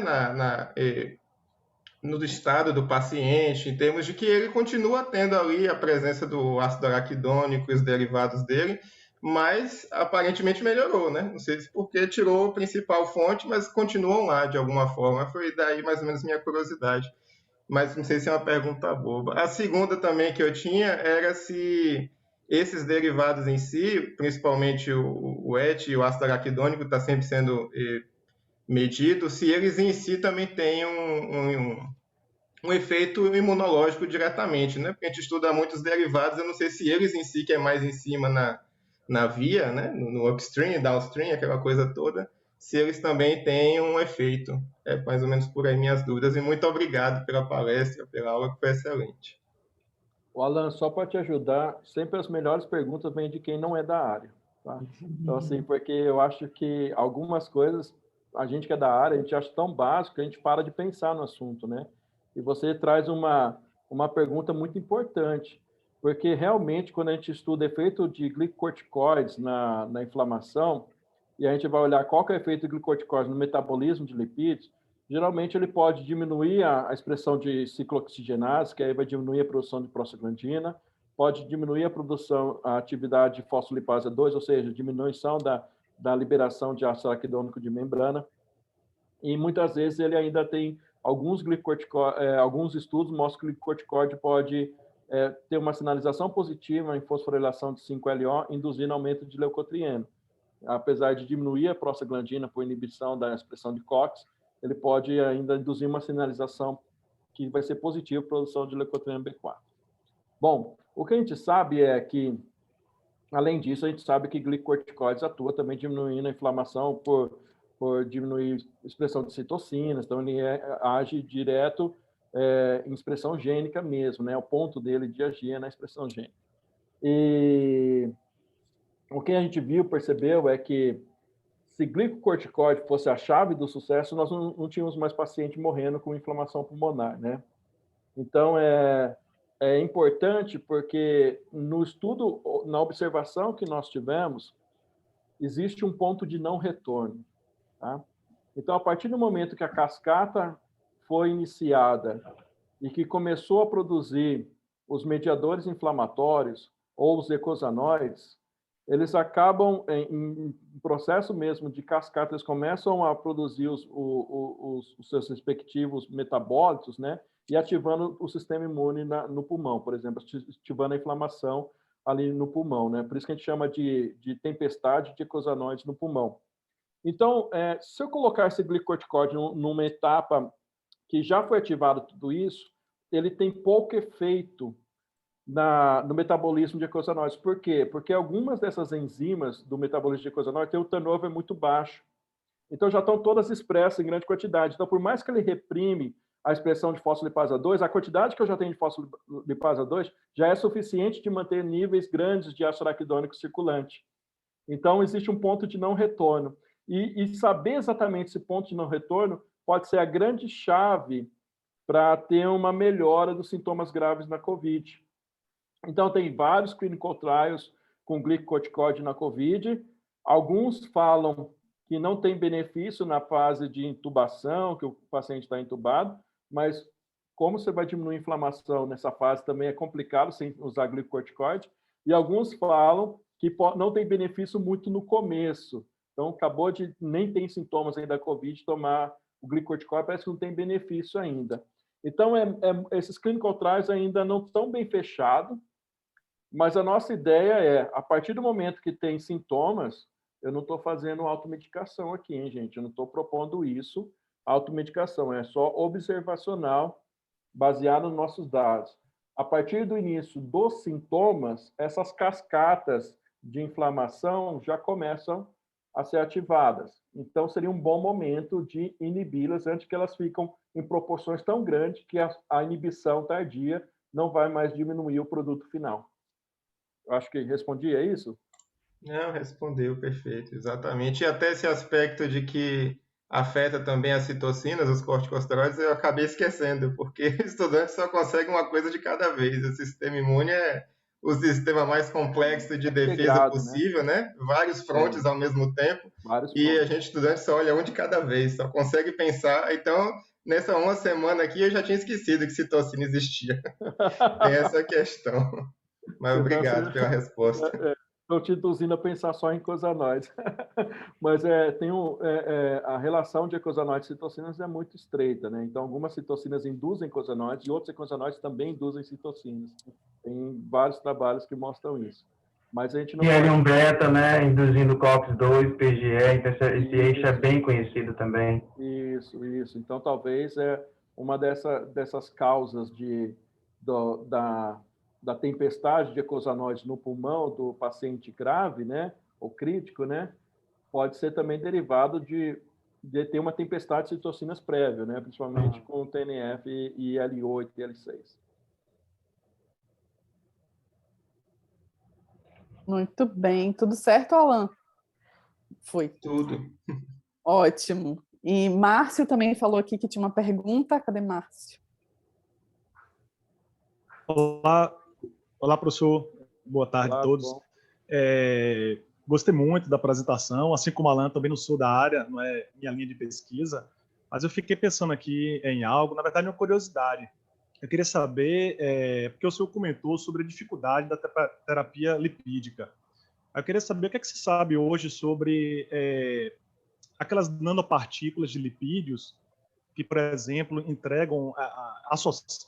no estado do paciente, em termos de que ele continua tendo ali a presença do ácido araquidônico e os derivados dele, mas aparentemente melhorou, né? Não sei se porque tirou a principal fonte, mas continuam lá de alguma forma. Foi daí mais ou menos minha curiosidade. Mas não sei se é uma pergunta boba. A segunda também que eu tinha era se esses derivados em si, principalmente o ET e o ácido araquidônico, está sempre sendo medido, se eles em si também têm um efeito imunológico diretamente, né? Porque a gente estuda muitos derivados, eu não sei se eles em si, que é mais em cima na via, né? No upstream, downstream, aquela coisa toda, se eles também têm um efeito. É mais ou menos por aí minhas dúvidas. E muito obrigado pela palestra, pela aula, que foi excelente. O Alan, só para te ajudar, sempre as melhores perguntas vêm de quem não é da área, tá? Então, assim, porque eu acho que algumas coisas, a gente que é da área, a gente acha tão básico que a gente para de pensar no assunto, né? E você traz uma pergunta muito importante, porque realmente, quando a gente estuda efeito de glicocorticoides na inflamação, e a gente vai olhar qual que é o efeito de glicocorticoides no metabolismo de lipídios, geralmente ele pode diminuir a expressão de ciclooxigenase, que aí vai diminuir a produção de prostaglandina, pode diminuir a atividade de fosfolipase 2, ou seja, diminuição da liberação de ácido araquidônico de membrana, e muitas vezes ele ainda tem alguns estudos mostram que o glicocorticoide pode ter uma sinalização positiva em fosforilação de 5-LO, induzindo aumento de leucotrieno. Apesar de diminuir a prostaglandina por inibição da expressão de COX, ele pode ainda induzir uma sinalização que vai ser positiva para a produção de leucotrieno B4. Bom, o que a gente sabe é que, além disso, a gente sabe que glicocorticoides atua também diminuindo a inflamação por diminuir a expressão de citocinas, então ele age direto em expressão gênica mesmo, né? O ponto dele de agir é na expressão gênica. E o que a gente percebeu é que se glicocorticoide fosse a chave do sucesso, nós não tínhamos mais paciente morrendo com inflamação pulmonar, né? Então, é importante porque no estudo, na observação que nós tivemos, existe um ponto de não retorno, tá? Então, a partir do momento que a cascata foi iniciada e que começou a produzir os mediadores inflamatórios ou os eicosanoides, eles acabam, em processo mesmo de cascata, eles começam a produzir os seus respectivos metabólitos, né? E ativando o sistema imune no pulmão, por exemplo, ativando a inflamação ali no pulmão, né? Por isso que a gente chama de tempestade de eicosanoides no pulmão. Então, se eu colocar esse glicocorticoide numa etapa que já foi ativado tudo isso, ele tem pouco efeito no metabolismo de eicosanoides. Por quê? Porque algumas dessas enzimas do metabolismo de eicosanoides têm um turnover muito baixo. Então, já estão todas expressas em grande quantidade. Então, por mais que ele reprime a expressão de fosfolipase 2, a quantidade que eu já tenho de fosfolipase 2 já é suficiente de manter níveis grandes de ácido araquidônico circulante. Então, existe um ponto de não retorno. E saber exatamente esse ponto de não retorno pode ser a grande chave para ter uma melhora dos sintomas graves na COVID. Então, tem vários clinical trials com glicocorticoide na COVID. Alguns falam que não tem benefício na fase de intubação, que o paciente está entubado, mas como você vai diminuir a inflamação nessa fase também é complicado sem usar glicocorticoide. E alguns falam que não tem benefício muito no começo. Então, acabou de nem tem sintomas ainda da COVID, tomar o glicocorticoide parece que não tem benefício ainda. Então, esses clinical trials ainda não estão bem fechados, mas a nossa ideia é, a partir do momento que tem sintomas, eu não estou fazendo automedicação aqui, hein, gente? Eu não estou propondo isso, automedicação, é só observacional, baseado nos nossos dados. A partir do início dos sintomas, essas cascatas de inflamação já começam a ser ativadas. Então, seria um bom momento de inibi-las antes que elas ficam em proporções tão grandes que a inibição tardia não vai mais diminuir o produto final. Eu acho que respondi, é isso? Não, respondeu, perfeito, exatamente. E até esse aspecto de que afeta também as citocinas, os corticosteroides, eu acabei esquecendo, porque estudantes só conseguem uma coisa de cada vez. O sistema imune é o sistema mais complexo de defesa possível, né? Vários frontes ao mesmo tempo. A gente, estudante, só olha um de cada vez, só consegue pensar. Então, nessa uma semana aqui eu já tinha esquecido que citocina existia. Tem essa questão. Mas obrigado pela resposta. Estou te induzindo a pensar só em ecosanoides. Mas a relação de ecosanoides e citocinas é muito estreita, né? Então, algumas citocinas induzem ecosanoides e outros ecosanoides também induzem citocinas. Tem vários trabalhos que mostram isso. Mas a gente não L1 beta, né, induzindo COX-2, PGE, então esse eixo é bem conhecido também. Isso. Então, talvez uma dessas causas da tempestade de ecosanoides no pulmão do paciente grave, né, ou crítico, né, pode ser também derivado de ter uma tempestade de citocinas prévia, né, principalmente com o TNF e L8 e L6. Muito bem. Tudo certo, Alan? Foi. Tudo. Ótimo. E Márcio também falou aqui que tinha uma pergunta. Cadê Márcio? Olá, professor. Boa tarde a todos. Gostei muito da apresentação, assim como a Alan, também não sou da área, não é minha linha de pesquisa, mas eu fiquei pensando aqui em algo, na verdade, uma curiosidade. Eu queria saber, porque o senhor comentou sobre a dificuldade da terapia lipídica. Eu queria saber o que é que se sabe hoje sobre aquelas nanopartículas de lipídios que, por exemplo, entregam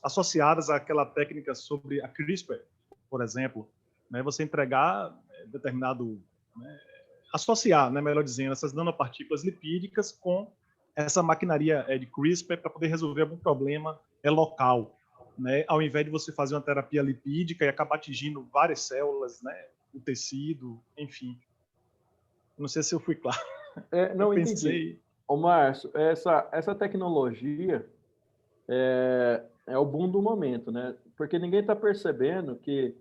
associadas àquela técnica sobre a CRISPR, por exemplo, né, você entregar determinado, né, associar, né, melhor dizendo, essas nanopartículas lipídicas com essa maquinaria de CRISPR para poder resolver algum problema local, né, ao invés de você fazer uma terapia lipídica e acabar atingindo várias células, né, o tecido, enfim. Não sei se eu fui claro. Não, entendi. Ô, Márcio, essa tecnologia é o boom do momento, né? Porque ninguém está percebendo que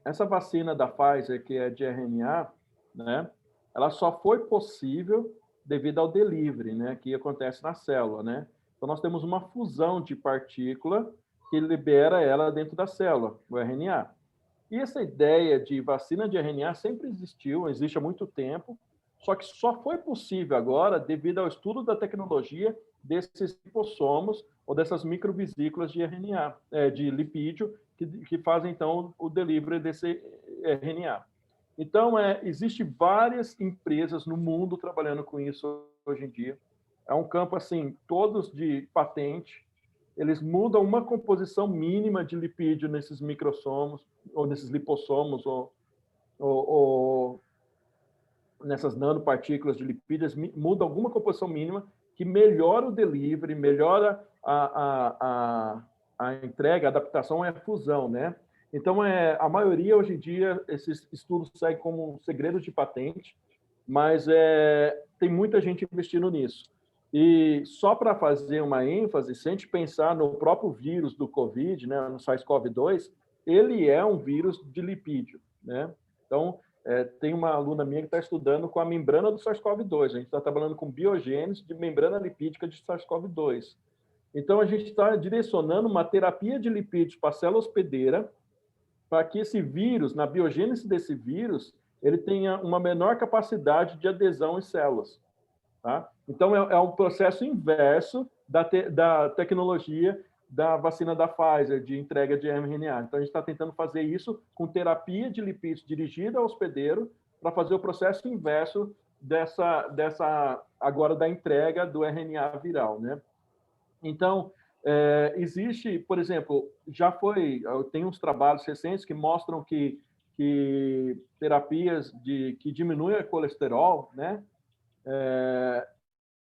essa vacina da Pfizer, que é de RNA, né? Ela só foi possível devido ao delivery, né? Que acontece na célula, né? Então, nós temos uma fusão de partícula que libera ela dentro da célula, o RNA. E essa ideia de vacina de RNA sempre existe há muito tempo, só que só foi possível agora devido ao estudo da tecnologia desses lipossomos ou dessas microvesículas de RNA, de lipídio, que fazem, então, o delivery desse RNA. Então, existem várias empresas no mundo trabalhando com isso hoje em dia. É um campo, assim, todos de patente. Eles mudam uma composição mínima de lipídio nesses microsomos, ou nesses lipossomos, ou nessas nanopartículas de lipídios, muda alguma composição mínima que melhora o delivery, melhora a entrega, a adaptação e a fusão, né? Então, a maioria, hoje em dia, esses estudos seguem como segredos de patente, mas tem muita gente investindo nisso. E só para fazer uma ênfase, se a gente pensar no próprio vírus do COVID, né, no SARS-CoV-2, ele é um vírus de lipídio, né? Então, tem uma aluna minha que está estudando com a membrana do SARS-CoV-2. A gente está trabalhando com biogênese de membrana lipídica de SARS-CoV-2. Então, a gente está direcionando uma terapia de lipídios para a célula hospedeira para que esse vírus, na biogênese desse vírus, ele tenha uma menor capacidade de adesão em células. Tá? Então, é um processo inverso da tecnologia da vacina da Pfizer, de entrega de mRNA. Então, a gente está tentando fazer isso com terapia de lipídios dirigida ao hospedeiro para fazer o processo inverso agora da entrega do RNA viral, né? Então, existe, por exemplo, tem uns trabalhos recentes que mostram que terapias que diminuem o colesterol, né,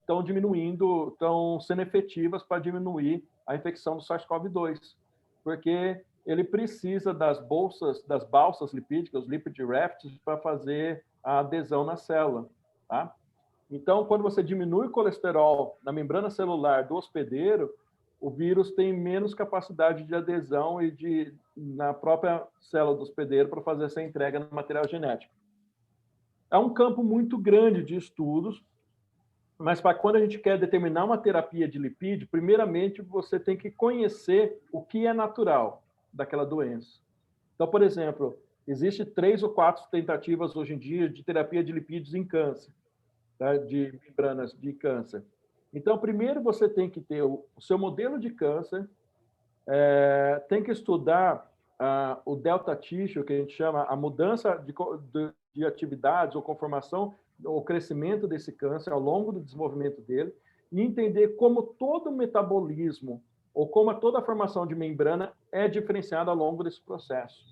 estão sendo efetivas para diminuir a infecção do SARS-CoV-2, porque ele precisa das balsas lipídicas, os lipid rafts, para fazer a adesão na célula, tá? Então, quando você diminui o colesterol na membrana celular do hospedeiro, o vírus tem menos capacidade de adesão na própria célula do hospedeiro para fazer essa entrega no material genético. É um campo muito grande de estudos, mas para quando a gente quer determinar uma terapia de lipídio, primeiramente você tem que conhecer o que é natural daquela doença. Então, por exemplo, existe 3 ou 4 tentativas hoje em dia de terapia de lipídios em câncer, tá? De membranas de câncer. Então, primeiro você tem que ter o seu modelo de câncer, tem que estudar o delta tissue, que a gente chama a mudança de atividades ou conformação, ou crescimento desse câncer ao longo do desenvolvimento dele, e entender como todo o metabolismo ou como toda a formação de membrana é diferenciada ao longo desse processo.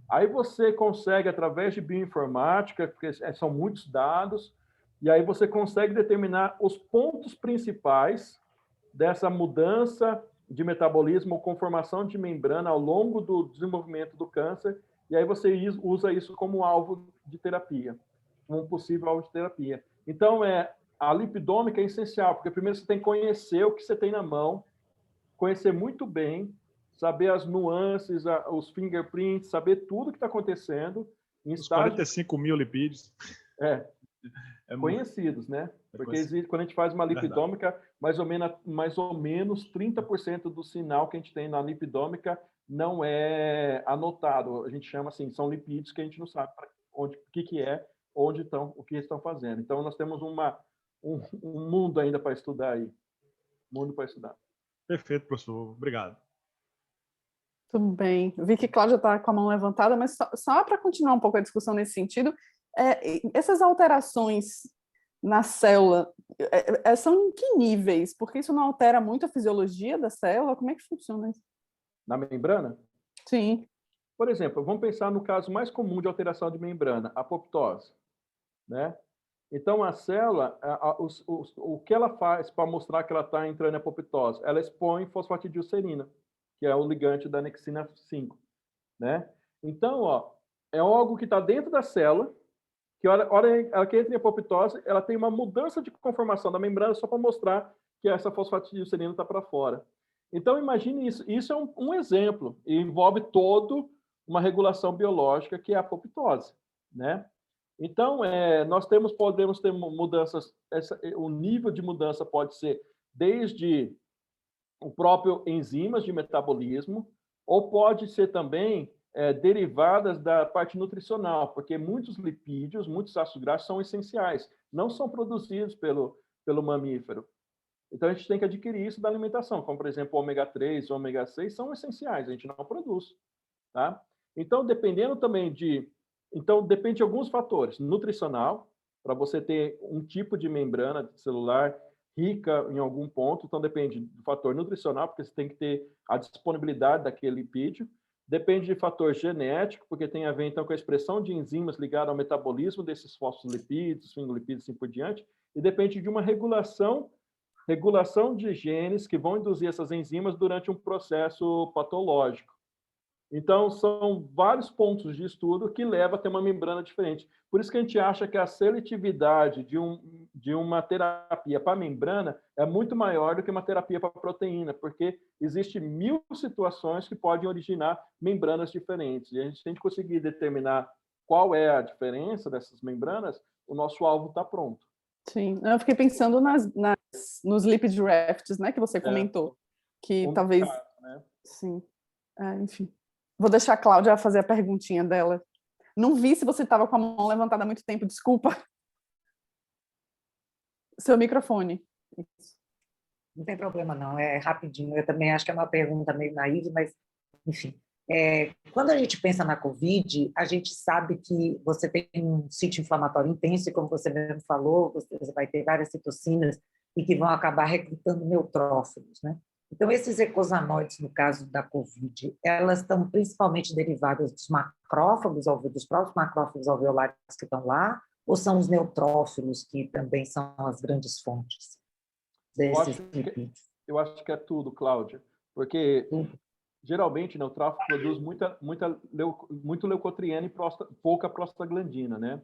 Aí você consegue, através de bioinformática, porque são muitos dados, e aí você consegue determinar os pontos principais dessa mudança de metabolismo ou conformação de membrana ao longo do desenvolvimento do câncer, e aí você usa isso como alvo de terapia, como um possível alvo de terapia. Então, a lipidômica é essencial, porque primeiro você tem que conhecer o que você tem na mão, conhecer muito bem, saber as nuances, os fingerprints, saber tudo que está acontecendo. Os 45 mil lipídios. Conhecidos, né? Porque quando a gente faz uma lipidômica, mais ou menos 30% do sinal que a gente tem na lipidômica não é anotado. A gente chama assim, são lipídios que a gente não sabe o que é, onde estão, o que estão fazendo. Então, nós temos um mundo ainda para estudar aí. Mundo para estudar. Perfeito, professor. Obrigado. Tudo bem. Eu vi que Cláudia está com a mão levantada, mas só para continuar um pouco a discussão nesse sentido, essas alterações na célula são em que níveis? Porque isso não altera muito a fisiologia da célula? Como é que funciona isso? Na membrana? Sim. Por exemplo, vamos pensar no caso mais comum de alteração de membrana, a apoptose, né? Então, a célula, o que ela faz para mostrar que ela está entrando em apoptose? Ela expõe fosfatidilcerina, que é o ligante da anexina 5, né? Então, é algo que está dentro da célula, que a hora que entra em apoptose, ela tem uma mudança de conformação da membrana só para mostrar que essa fosfatidilcerina está para fora. Então, imagine isso. Isso é um exemplo, e envolve toda uma regulação biológica, que é a apoptose, né? Então, nós podemos ter mudanças, o nível de mudança pode ser desde o próprio enzimas de metabolismo, ou pode ser também derivadas da parte nutricional, porque muitos lipídios, muitos ácidos graxos são essenciais, não são produzidos pelo mamífero. Então, a gente tem que adquirir isso da alimentação, como, por exemplo, o ômega 3, o ômega 6 são essenciais, a gente não produz, tá? Então, depende de alguns fatores. Nutricional, para você ter um tipo de membrana celular rica em algum ponto, então depende do fator nutricional, porque você tem que ter a disponibilidade daquele lipídio. Depende de fator genético, porque tem a ver, então, com a expressão de enzimas ligadas ao metabolismo desses fosfolipídios, esfingolipídios e assim por diante. E depende de uma regulação de genes que vão induzir essas enzimas durante um processo patológico. Então, são vários pontos de estudo que levam a ter uma membrana diferente. Por isso que a gente acha que a seletividade de uma terapia para membrana é muito maior do que uma terapia para proteína, porque existem 1000 situações que podem originar membranas diferentes. E a gente tem que conseguir determinar qual é a diferença dessas membranas, o nosso alvo está pronto. Sim, eu fiquei pensando nos lipid rafts, né, que você comentou, que talvez... Caso, né? Sim, enfim. Vou deixar a Cláudia fazer a perguntinha dela. Não vi se você estava com a mão levantada há muito tempo, desculpa. Seu microfone. Não tem problema, não, é rapidinho. Eu também acho que é uma pergunta meio naiva, mas, enfim. Quando a gente pensa na Covid, a gente sabe que você tem um sítio inflamatório intenso, e como você mesmo falou, você vai ter várias citocinas e que vão acabar recrutando neutrófilos, né? Então, esses eicosanoides, no caso da Covid, elas estão principalmente derivadas dos macrófagos, dos próprios macrófagos alveolares que estão lá, ou são os neutrófilos que também são as grandes fontes desses lipídios? Eu acho que é tudo, Cláudia, porque geralmente o neutrófilo produz muito leucotriene e pouca prostaglandina, né?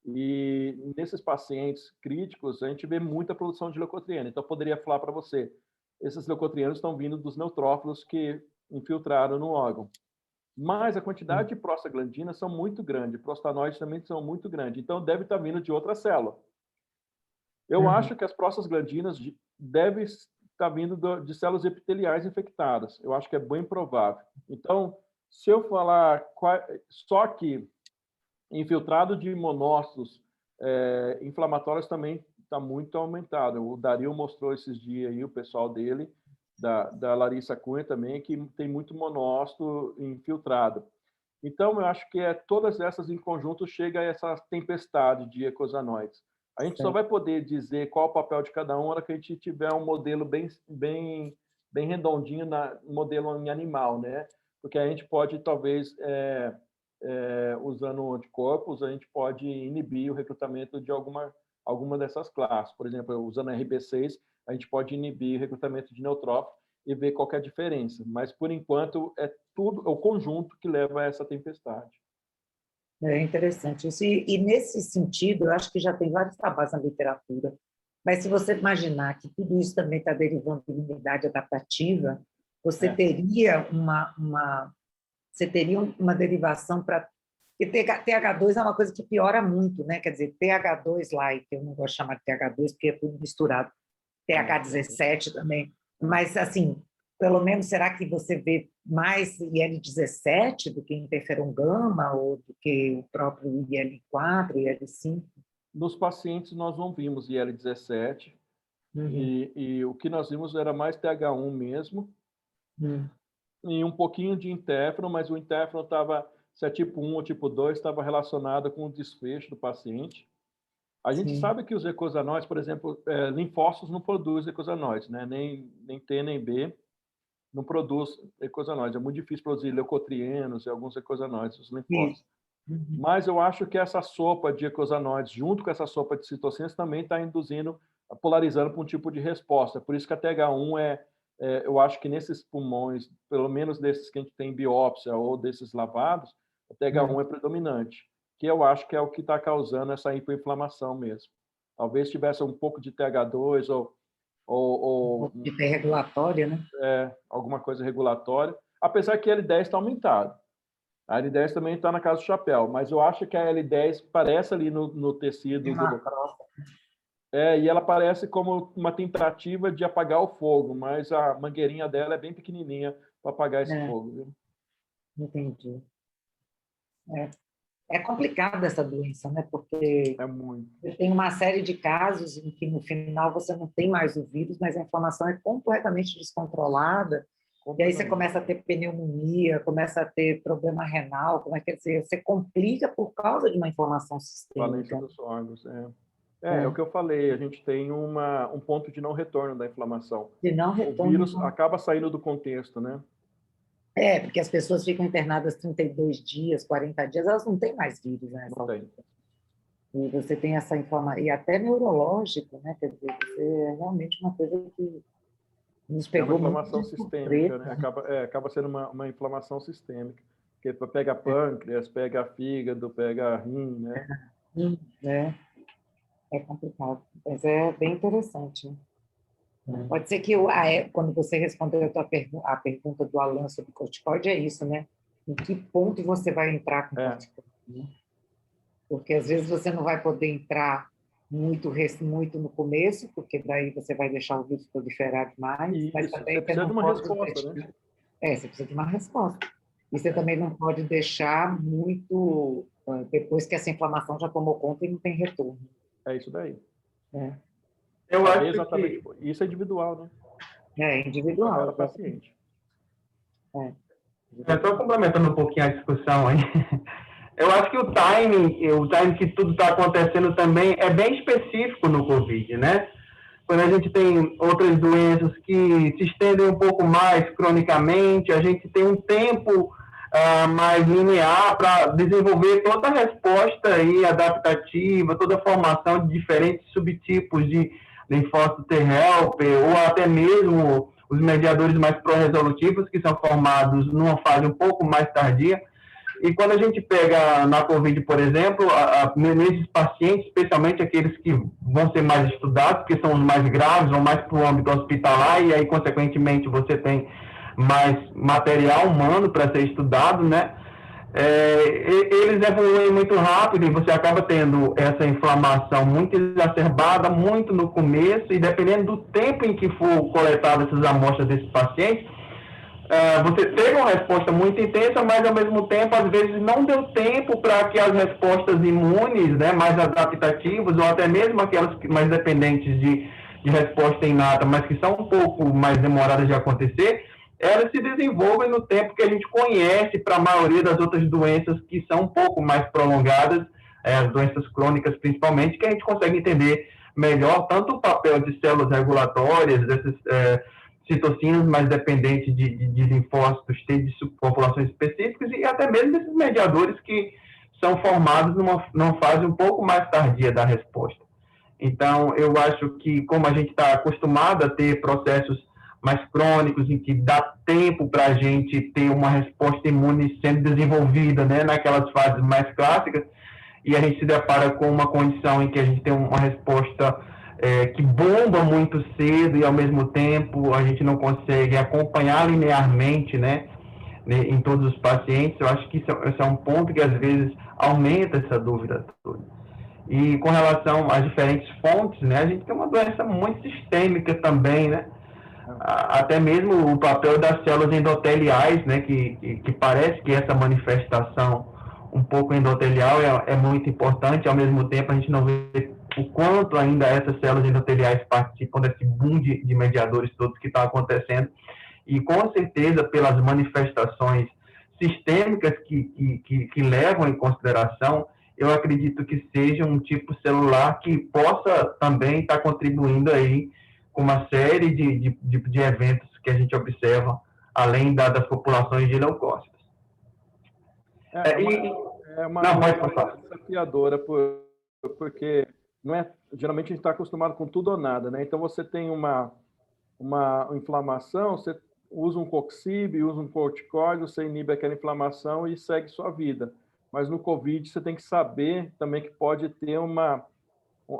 E nesses pacientes críticos, a gente vê muita produção de leucotriene. Então, eu poderia falar para você, esses leucotrienos estão vindo dos neutrófilos que infiltraram no órgão. Mas a quantidade de prostaglandinas são muito grande, prostanóides também são muito grandes, então deve estar vindo de outra célula. Eu acho que as prostaglandinas devem estar vindo de células epiteliais infectadas. Eu acho que é bem provável. Então, se eu falar só que infiltrado de monócitos inflamatórios também muito aumentado. O Dario mostrou esses dias aí, o pessoal dele, da Larissa Cunha também, que tem muito monócito infiltrado. Então, eu acho que todas essas em conjunto chega a essa tempestade de ecosanoides. A gente só vai poder dizer qual o papel de cada um na hora que a gente tiver um modelo bem redondinho, modelo em animal, né? Porque a gente pode, talvez, usando anticorpos, a gente pode inibir o recrutamento de alguma dessas classes. Por exemplo, usando RB6, a gente pode inibir o recrutamento de neutrófilo e ver qual é a diferença. Mas, por enquanto, é o conjunto que leva a essa tempestade. É interessante isso. E nesse sentido, eu acho que já tem vários trabalhos na literatura. Mas se você imaginar que tudo isso também está derivando de imunidade adaptativa, você teria uma derivação para... Porque TH2 é uma coisa que piora muito, né? Quer dizer, TH2-like, eu não gosto de chamar de TH2 porque é tudo misturado. TH17 também. Mas, assim, pelo menos, será que você vê mais IL-17 do que interferon gama ou do que o próprio IL-4, IL-5? Nos pacientes, nós não vimos IL-17, e o que nós vimos era mais TH1 mesmo, e um pouquinho de interferon, mas o interferon estava, se é tipo 1 ou tipo 2, estava relacionado com o desfecho do paciente. A gente sabe que os ecosanoides, por exemplo, linfócitos não produzem ecosanoides, né? Nem T nem B não produz ecosanoides. É muito difícil produzir leucotrienos e alguns ecosanoides, os linfócitos. Mas eu acho que essa sopa de ecosanoides, junto com essa sopa de citocinas, também está polarizando para um tipo de resposta. Por isso que a TH1 eu acho que nesses pulmões, pelo menos desses que a gente tem biópsia ou desses lavados, a TH1 é predominante, que eu acho que é o que está causando essa hipoinflamação mesmo. Talvez tivesse um pouco de TH2 ou hiperregulatória, né? Alguma coisa regulatória, apesar que a L10 está aumentado. A L10 também está na casa do chapéu, mas eu acho que a L10 parece ali no tecido. E ela parece como uma tentativa de apagar o fogo, mas a mangueirinha dela é bem pequenininha para apagar esse fogo. Viu? Entendi. É complicada essa doença, né? Porque tem uma série de casos em que no final você não tem mais o vírus, mas a inflamação é completamente descontrolada. E aí você começa a ter pneumonia, começa a ter problema renal, quer dizer, você complica por causa de uma inflamação sistêmica. Falência dos órgãos, é o que eu falei, a gente tem um ponto de não retorno da inflamação. O vírus acaba saindo do contexto, né? Porque as pessoas ficam internadas 32 dias, 40 dias, elas não têm mais vírus, né? Não tem. E você tem essa inflamação, e até neurológico, né? Quer dizer, é realmente uma coisa que nos pegou uma inflamação sistêmica, né? Acaba sendo uma inflamação sistêmica, porque pega pâncreas, pega fígado, pega rim, né? É complicado, mas é bem interessante, né? Pode ser que quando você respondeu a pergunta do Alan sobre corticoide, é isso, né? Em que ponto você vai entrar com corticoide? Né? Porque às vezes você não vai poder entrar muito no começo, porque daí você vai deixar o vírus proliferar demais. Mas também você precisa de uma resposta, né? Você precisa de uma resposta. E você também não pode deixar muito depois que essa inflamação já tomou conta e não tem retorno. É isso daí. Eu acho que... Isso é individual, né? É individual. Cada paciente. Só complementando um pouquinho a discussão aí. Eu acho que o time que tudo está acontecendo também é bem específico no Covid, né? Quando a gente tem outras doenças que se estendem um pouco mais cronicamente, a gente tem um tempo mais linear para desenvolver toda a resposta aí adaptativa, toda a formação de diferentes subtipos de linfócito T-helper, ou até mesmo os mediadores mais pró-resolutivos, que são formados numa fase um pouco mais tardia. E quando a gente pega na COVID, por exemplo, nesses pacientes, especialmente aqueles que vão ser mais estudados, que são os mais graves, vão mais para o âmbito hospitalar, e aí, consequentemente, você tem mais material humano para ser estudado, né? Eles evoluem muito rápido e você acaba tendo essa inflamação muito exacerbada, muito no começo, e dependendo do tempo em que for coletadas essas amostras desses pacientes, você teve uma resposta muito intensa, mas ao mesmo tempo, às vezes, não deu tempo para que as respostas imunes, né, mais adaptativas, ou até mesmo aquelas mais dependentes de resposta inata, mas que são um pouco mais demoradas de acontecer, elas se desenvolvem no tempo que a gente conhece para a maioria das outras doenças que são um pouco mais prolongadas, as doenças crônicas principalmente, que a gente consegue entender melhor tanto o papel de células regulatórias, dessas citocinas mais dependentes de linfócitos T de populações específicas e até mesmo desses mediadores que são formados numa fase um pouco mais tardia da resposta. Então, eu acho que, como a gente está acostumado a ter processos mais crônicos, em que dá tempo para a gente ter uma resposta imune sendo desenvolvida, né, naquelas fases mais clássicas, e a gente se depara com uma condição em que a gente tem uma resposta que bomba muito cedo e, ao mesmo tempo, a gente não consegue acompanhar linearmente, né, em todos os pacientes. Eu acho que esse é um ponto que, às vezes, aumenta essa dúvida toda. E com relação às diferentes fontes, né, a gente tem uma doença muito sistêmica também, né? Até mesmo o papel das células endoteliais, né, que parece que essa manifestação um pouco endotelial é muito importante, ao mesmo tempo a gente não vê o quanto ainda essas células endoteliais participam desse boom de mediadores todos que está acontecendo, e com certeza pelas manifestações sistêmicas que levam em consideração, eu acredito que seja um tipo celular que possa também estar contribuindo aí com uma série de eventos que a gente observa, além das populações de leucócitos. Não, pode passar. Desafiadora, porque não é, geralmente a gente está acostumado com tudo ou nada, né? Então você tem uma inflamação, você usa um coxib, usa um corticoide, você inibe aquela inflamação e segue sua vida. Mas no COVID você tem que saber também que pode ter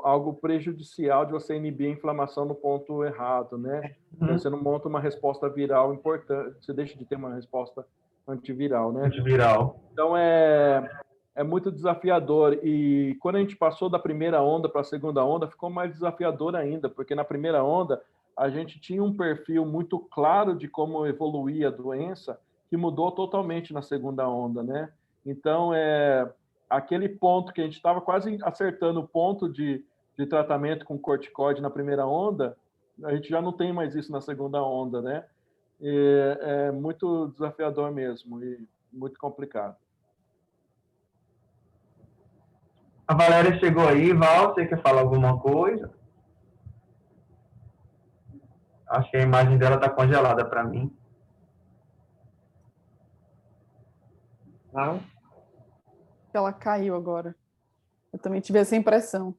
algo prejudicial de você inibir a inflamação no ponto errado, né? Você não monta uma resposta viral importante, você deixa de ter uma resposta antiviral, né? Antiviral. Então é muito desafiador, e quando a gente passou da primeira onda para a segunda onda, ficou mais desafiador ainda, porque na primeira onda a gente tinha um perfil muito claro de como evoluía a doença, que mudou totalmente na segunda onda, né? Então, aquele ponto que a gente estava quase acertando o ponto de tratamento com corticoide na primeira onda, a gente já não tem mais isso na segunda onda, né? É muito desafiador mesmo e muito complicado. A Valéria chegou aí. Val, você quer falar alguma coisa? Acho que a imagem dela está congelada para mim. Não? Ela caiu agora. Eu também tive essa impressão.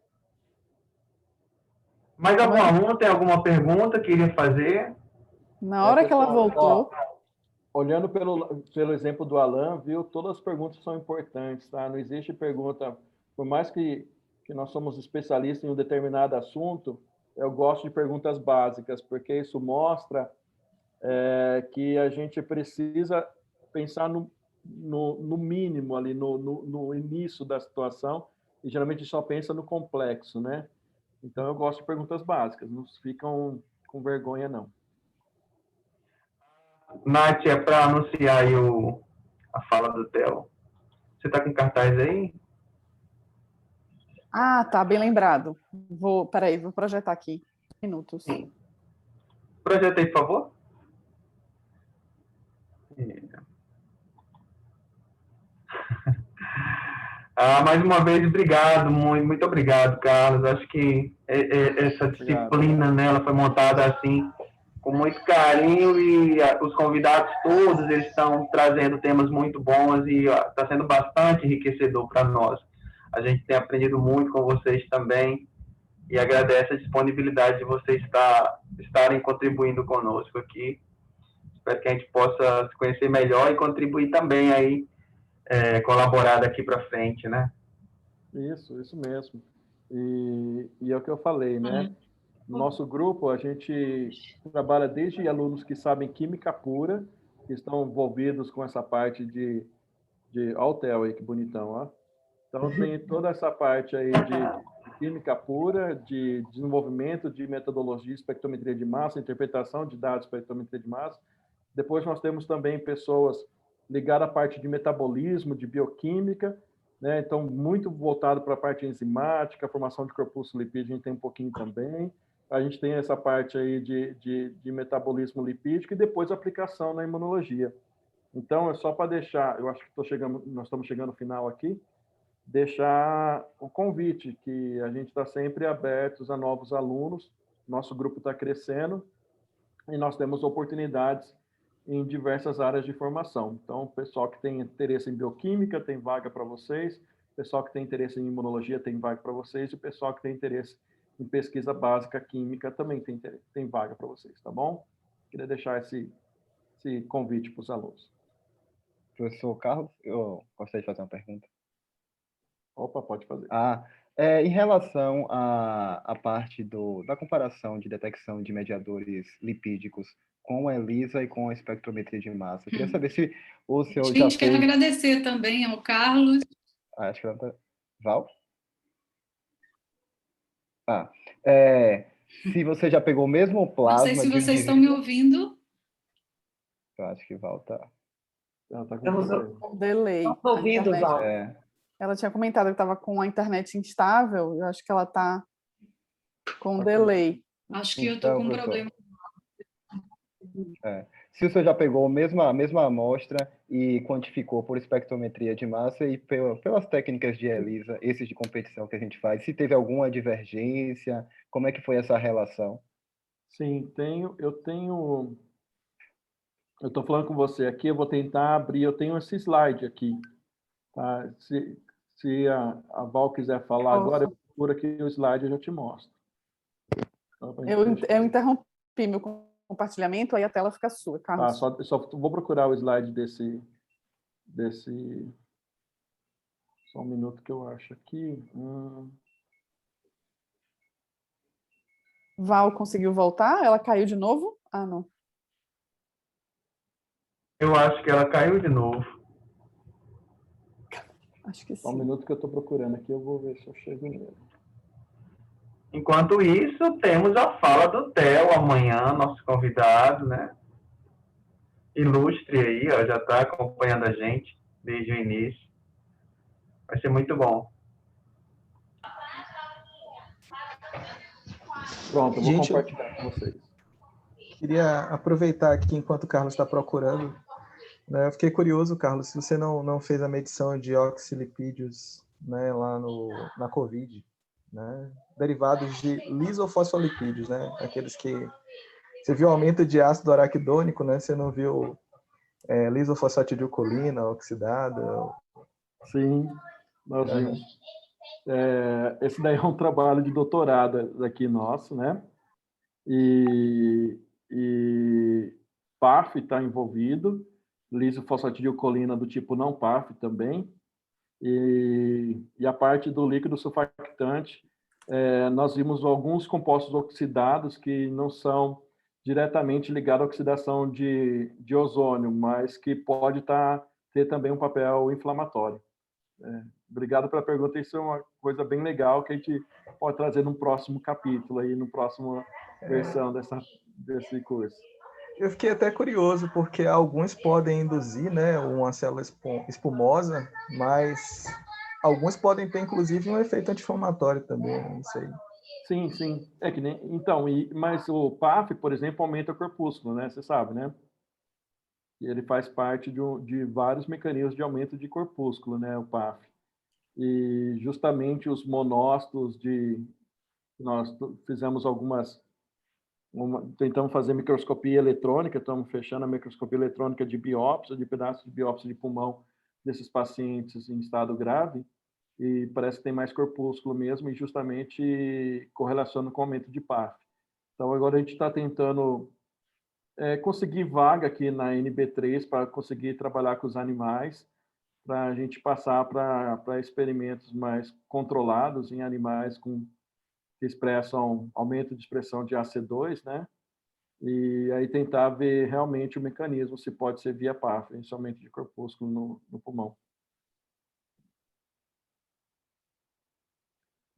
Mais algum aluno tem alguma pergunta que iria fazer? Na hora que ela voltou... Olhando pelo exemplo do Alan, viu? Todas as perguntas são importantes, tá? Não existe pergunta... Por mais que nós somos especialistas em um determinado assunto, eu gosto de perguntas básicas, porque isso mostra que a gente precisa pensar no mínimo ali, no início da situação, e geralmente só pensa no complexo, né? Então, eu gosto de perguntas básicas, não ficam com vergonha, não. Nath, é para anunciar aí a fala do Theo. Você está com cartaz aí? Ah, tá, bem lembrado. Peraí, vou projetar aqui. Minutos. Sim. Projeta aí, por favor. Mais uma vez, obrigado, muito obrigado, Carlos. Acho que essa disciplina, né, ela foi montada assim, com muito carinho, e os convidados todos, eles estão trazendo temas muito bons e está sendo bastante enriquecedor para nós. A gente tem aprendido muito com vocês também e agradece a disponibilidade de vocês estarem contribuindo conosco aqui. Espero que a gente possa se conhecer melhor e contribuir também aí, colaborar daqui para frente, né? Isso mesmo. E é o que eu falei, né? No nosso grupo, a gente trabalha desde alunos que sabem química pura, que estão envolvidos com essa parte de olha o Theo aí, que bonitão, ó. Então, tem toda essa parte aí de química pura, de desenvolvimento de metodologia de espectrometria de massa, interpretação de dados de espectrometria de massa, Depois nós temos também pessoas ligadas à parte de metabolismo, de bioquímica, né? Então, muito voltado para a parte enzimática, formação de corpúsculo lipídico, a gente tem um pouquinho também. A gente tem essa parte aí de metabolismo lipídico e depois aplicação na imunologia. Então, é só para deixar, eu acho que nós estamos chegando no final aqui, deixar o convite, que a gente está sempre abertos a novos alunos, nosso grupo está crescendo e nós temos oportunidades em diversas áreas de formação. Então, o pessoal que tem interesse em bioquímica tem vaga para vocês, o pessoal que tem interesse em imunologia tem vaga para vocês, e o pessoal que tem interesse em pesquisa básica química também tem vaga para vocês, tá bom? Queria deixar esse convite para os alunos. Professor Carlos, eu gostaria de fazer uma pergunta. Opa, pode fazer. Em relação à parte da comparação de detecção de mediadores lipídicos com a ELISA e com a espectrometria de massa, eu queria saber se o senhor já fez... quero agradecer também ao Carlos. Acho que ela tá... Val? Se você já pegou o mesmo plasma... Não sei se vocês estão me ouvindo. Eu acho que Val tá... Ela tá com delay. Não estou ouvindo, Val. Ela tinha comentado que estava com a internet instável, eu acho que ela está com delay. Acho que eu estou com um problema. Se o senhor já pegou a mesma amostra e quantificou por espectrometria de massa e pelas técnicas de ELISA, esses de competição que a gente faz, se teve alguma divergência, como é que foi essa relação? Sim, eu estou falando com você aqui, eu vou tentar abrir, eu tenho esse slide aqui. Tá? Se a Val quiser falar agora, eu procuro aqui o slide e eu já te mostro. Eu interrompi meu compartilhamento, aí a tela fica sua, Carlos. Só vou procurar o slide desse... Só um minuto que eu acho aqui. Val conseguiu voltar? Ela caiu de novo? Ah, não. Eu acho que ela caiu de novo. Acho que sim. Só um minuto que eu estou procurando aqui, eu vou ver se eu chego nele. Enquanto isso, temos a fala do Theo amanhã, nosso convidado, né? Ilustre aí, ó, já está acompanhando a gente desde o início. Vai ser muito bom. Pronto, eu vou compartilhar com vocês. Queria aproveitar aqui enquanto o Carlos está procurando. Eu fiquei curioso, Carlos, se você não fez a medição de oxilipídios, né, lá na COVID, né, derivados de lisofosfolipídios, né, aqueles que você viu aumento de ácido araquidônico, né, você não viu lisofosfatidilcolina oxidada? Sim, nós vimos. Esse daí é um trabalho de doutorado aqui nosso, né? E PAF está envolvido, lisofosfatidilcolina do tipo não PAF também, e a parte do líquido surfactante, nós vimos alguns compostos oxidados que não são diretamente ligados à oxidação de ozônio, mas que pode ter também um papel inflamatório. Obrigado pela pergunta, isso é uma coisa bem legal que a gente pode trazer num próximo capítulo, aí, no próximo versão desse curso. Eu fiquei até curioso, porque alguns podem induzir, né, uma célula espumosa, mas alguns podem ter, inclusive, um efeito anti-inflamatório também, não sei. Sim, sim. Mas o PAF, por exemplo, aumenta o corpúsculo, né? Você sabe, né? E ele faz parte de vários mecanismos de aumento de corpúsculo, né? O PAF. E justamente os monócitos nós fizemos tentamos fazer microscopia eletrônica, estamos fechando a microscopia eletrônica de biópsia, de pedaços de biópsia de pulmão desses pacientes em estado grave, e parece que tem mais corpúsculo mesmo, e justamente correlaciona com o aumento de PAF. Então, agora a gente está tentando conseguir vaga aqui na NB3 para conseguir trabalhar com os animais, para a gente passar para experimentos mais controlados em animais que expressam aumento de expressão de AC2, né? E aí tentar ver realmente o mecanismo, se pode ser via PAF, esse aumento de corpúsculo no pulmão.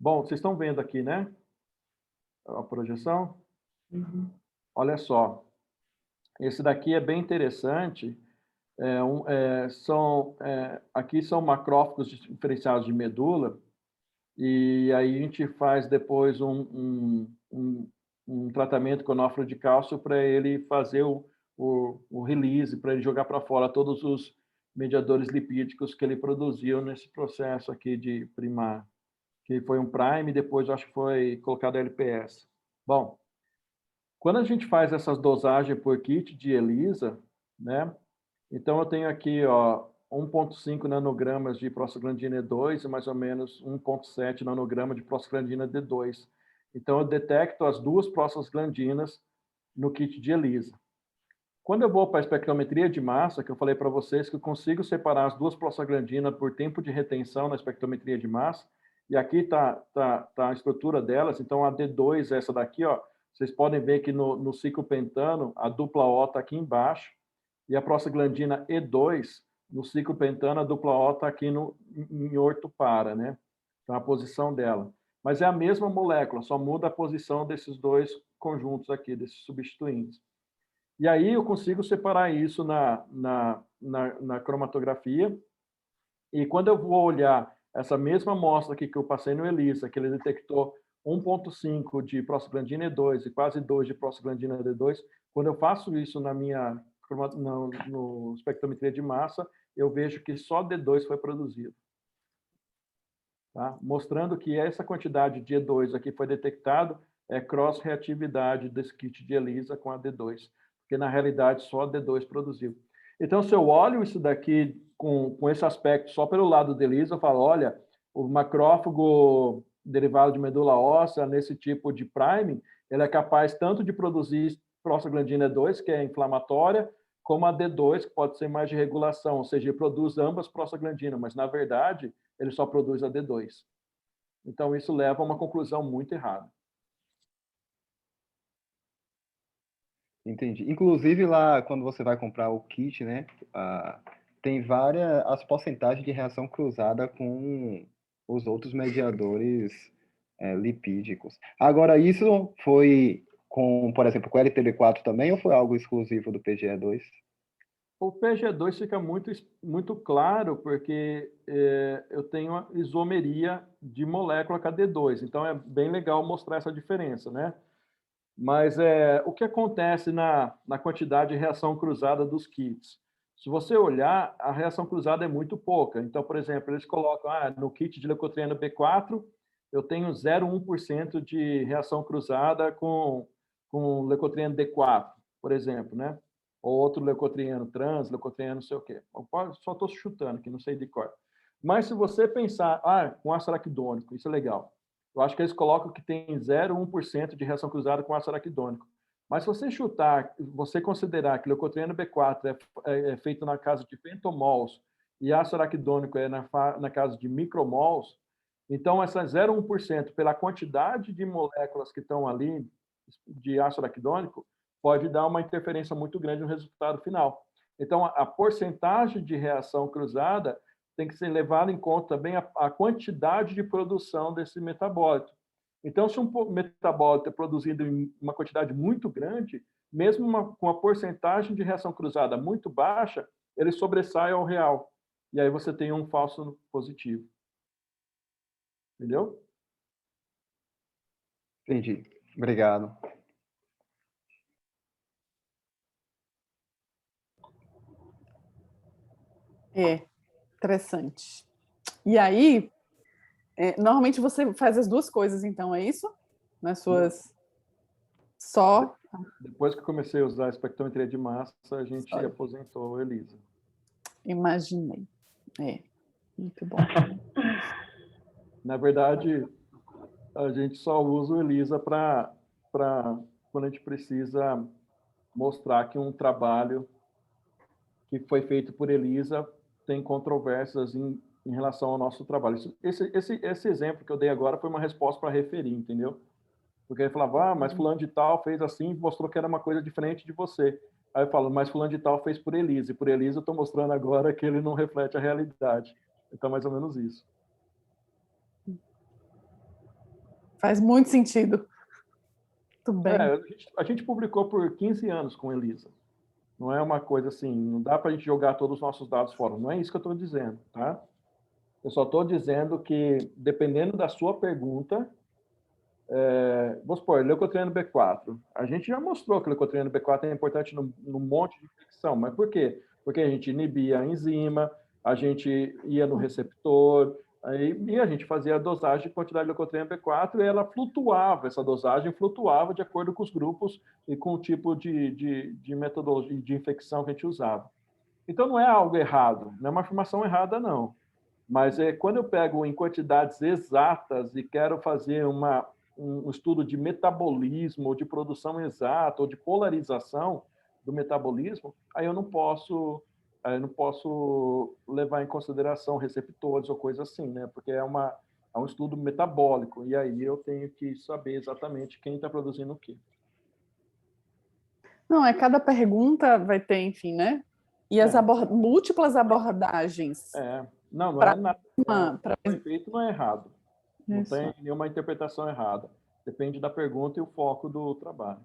Bom, vocês estão vendo aqui, né? A projeção? Olha só. Esse daqui é bem interessante. Aqui são macrófagos diferenciados de medula, e aí a gente faz depois um tratamento com onóforo de cálcio para ele fazer o release, para ele jogar para fora todos os mediadores lipídicos que ele produziu nesse processo aqui de primar, que foi um prime, depois acho que foi colocado LPS. Bom, quando a gente faz essas dosagens por kit de ELISA, né? Então eu tenho aqui, ó, 1,5 nanogramas de prostaglandina E2 e mais ou menos 1,7 nanograma de prostaglandina D2. Então eu detecto as duas prostaglandinas no kit de ELISA. Quando eu vou para a espectrometria de massa, que eu falei para vocês que eu consigo separar as duas prostaglandinas por tempo de retenção na espectrometria de massa, e aqui está a estrutura delas, então a D2, essa daqui, ó, vocês podem ver que no ciclopentano, a dupla O está aqui embaixo, e a prostaglandina E2, no ciclopentano, a dupla O está aqui em ortopara, né? Então, a posição dela. Mas é a mesma molécula, só muda a posição desses dois conjuntos aqui, desses substituintes. E aí eu consigo separar isso na cromatografia, e quando eu vou olhar essa mesma amostra aqui que eu passei no ELISA, que ele detectou 1,5 de prostaglandina E2 e quase 2 de prostaglandina D2, quando eu faço isso no espectrometria de massa, eu vejo que só D2 foi produzido. Tá? Mostrando que essa quantidade de E2 aqui foi detectado é cross-reatividade desse kit de ELISA com a D2, porque na realidade só a D2 produziu. Então, se eu olho isso daqui com esse aspecto só pelo lado de ELISA, eu falo, olha, o macrófago derivado de medula óssea nesse tipo de prime, ele é capaz tanto de produzir prostaglandina E2, que é inflamatória, como a D2, que pode ser mais de regulação, ou seja, ele produz ambas prostaglandinas, mas na verdade ele só produz a D2. Então isso leva a uma conclusão muito errada. Entendi. Inclusive lá, quando você vai comprar o kit, né, tem várias as porcentagens de reação cruzada com os outros mediadores lipídicos. Agora, isso foi com, por exemplo, com o LTB4 também, ou foi algo exclusivo do PGE2? O PGE2 fica muito claro, porque eu tenho a isomeria de molécula KD2, então é bem legal mostrar essa diferença, né? Mas o que acontece na quantidade de reação cruzada dos kits? Se você olhar, a reação cruzada é muito pouca. Então, por exemplo, eles colocam, no kit de leucotrieno B4, eu tenho 0,1% de reação cruzada com leucotrieno D4, por exemplo, né? Ou outro leucotrieno trans, leucotrieno não sei o quê. Só estou chutando aqui, não sei de cor. Mas se você pensar, com ácido araquidônico, isso é legal. Eu acho que eles colocam que tem 0,1% de reação cruzada com ácido araquidônico. Mas se você chutar, você considerar que leucotrieno B4 é feito na casa de femtomols e ácido araquidônico é na casa de micromols, então essa 0,1% pela quantidade de moléculas que estão ali de ácido araquidônico pode dar uma interferência muito grande no resultado final. Então a porcentagem de reação cruzada tem que ser levado em conta também a quantidade de produção desse metabólito. Então, se um metabólito é produzido em uma quantidade muito grande, mesmo com a porcentagem de reação cruzada muito baixa, ele sobressai ao real. E aí você tem um falso positivo. Entendeu? Entendi. Obrigado. Interessante. E aí, normalmente você faz as duas coisas, então, é isso? Nas suas... Só... Depois que eu comecei a usar a espectrometria de massa, a gente aposentou a ELISA. Imaginei. Muito bom. Na verdade, a gente só usa o ELISA para quando a gente precisa mostrar que um trabalho que foi feito por ELISA tem controvérsias em relação ao nosso trabalho. Esse exemplo que eu dei agora foi uma resposta para referir, entendeu? Porque ele falava, mas fulano de tal fez assim, mostrou que era uma coisa diferente de você. Aí eu falo, mas fulano de tal fez por ELISA, e por ELISA eu estou mostrando agora que ele não reflete a realidade. Então, mais ou menos isso. Faz muito sentido. Muito bem. A gente publicou por 15 anos com ELISA. Não é uma coisa assim, não dá para a gente jogar todos os nossos dados fora. Não é isso que eu estou dizendo, tá? Eu só estou dizendo que, dependendo da sua pergunta, vamos supor, leucotrieno B4. A gente já mostrou que o leucotrieno B4 é importante num monte de infecção, mas por quê? Porque a gente inibia a enzima, a gente ia no receptor, e a gente fazia a dosagem de quantidade de leucotrieno B4 e ela flutuava, essa dosagem flutuava de acordo com os grupos e com o tipo de metodologia de infecção que a gente usava. Então, não é algo errado, não é uma afirmação errada, não. Mas quando eu pego em quantidades exatas e quero fazer um estudo de metabolismo, ou de produção exata, ou de polarização do metabolismo, aí eu não posso levar em consideração receptores ou coisa assim, né? Porque é um estudo metabólico, e aí eu tenho que saber exatamente quem está produzindo o quê. Não, cada pergunta vai ter, enfim, né? E as múltiplas abordagens. Não é nada. O efeito não é errado. Não tem nenhuma interpretação errada. Depende da pergunta e o foco do trabalho.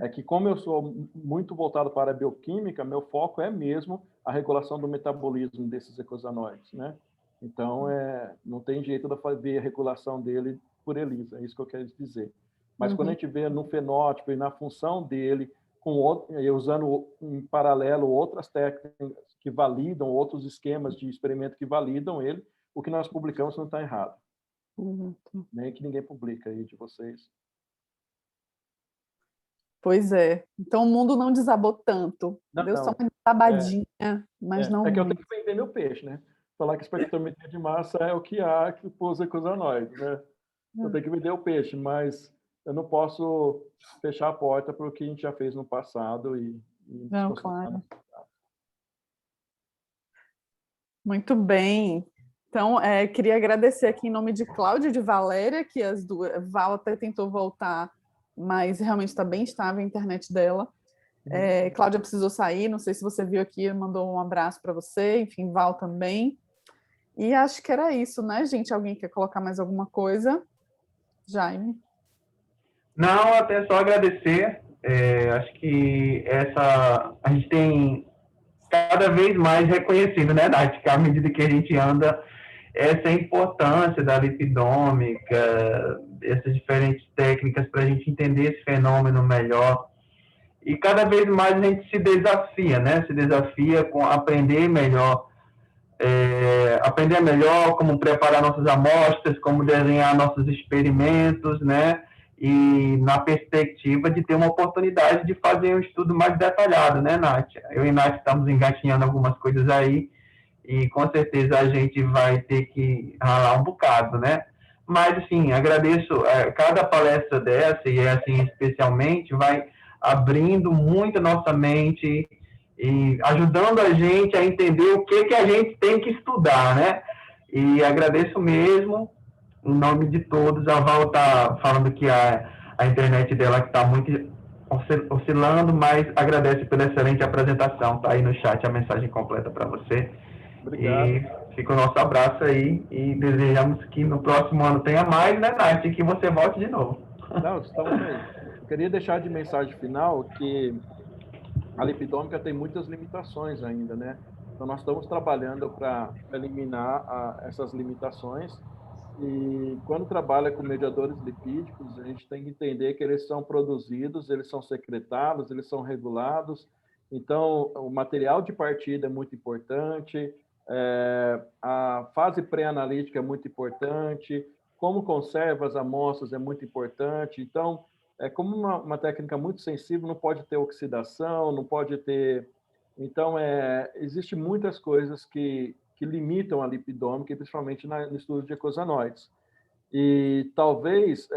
É que, como eu sou muito voltado para a bioquímica, meu foco é mesmo a regulação do metabolismo desses eicosanoides, né? Então, não tem jeito de fazer a regulação dele por ELISA, é isso que eu quero dizer. Mas quando a gente vê no fenótipo e na função dele, usando em paralelo outras técnicas que validam, outros esquemas de experimento que validam ele, o que nós publicamos não está errado. Nem que ninguém publica aí de vocês. Pois é. Então o mundo não desabou tanto. Deu só uma desabadinha, mas não. É que eu tenho que vender meu peixe, né? Falar que espectrometria de massa é o que há que pôs eicosanoides, né? Eu tenho que vender o peixe, mas eu não posso fechar a porta para o que a gente já fez no passado não, claro. Muito bem. Então, queria agradecer aqui em nome de Cláudia e de Valéria, que as duas... Val até tentou voltar, mas realmente está bem estável a internet dela. Cláudia precisou sair, não sei se você viu aqui, mandou um abraço para você, enfim, Val também. E acho que era isso, né, gente? Alguém quer colocar mais alguma coisa? Jaime? Não, até só agradecer. Acho que a gente tem cada vez mais reconhecido, né, Nath, que à medida que a gente anda, essa importância da lipidômica, essas diferentes técnicas para a gente entender esse fenômeno melhor. E cada vez mais a gente se desafia, né? Se desafia com aprender melhor como preparar nossas amostras, como desenhar nossos experimentos, né? E na perspectiva de ter uma oportunidade de fazer um estudo mais detalhado, né, Nath? Eu e Nath estamos engatinhando algumas coisas aí, e com certeza a gente vai ter que ralar um bocado, né? Mas, assim, agradeço cada palestra dessa, e assim, especialmente, vai abrindo muito a nossa mente e ajudando a gente a entender o que a gente tem que estudar, né? E agradeço mesmo, em nome de todos. A Val está falando que a internet dela está muito oscilando, mas agradece pela excelente apresentação. Está aí no chat a mensagem completa para você. Obrigado. E fica o nosso abraço aí e desejamos que no próximo ano tenha mais, né, Nath? E que você volte de novo. Não, estamos aí. Eu queria deixar de mensagem final que a lipidômica tem muitas limitações ainda, né? Então, nós estamos trabalhando para eliminar essas limitações. E quando trabalha com mediadores lipídicos, a gente tem que entender que eles são produzidos, eles são secretados, eles são regulados. Então, o material de partida é muito importante, a fase pré-analítica é muito importante, como conserva as amostras é muito importante. Então, como uma técnica muito sensível, não pode ter oxidação, não pode ter... Então, existe muitas coisas que limitam a lipidômica, principalmente no estudo de eicosanoides. E talvez,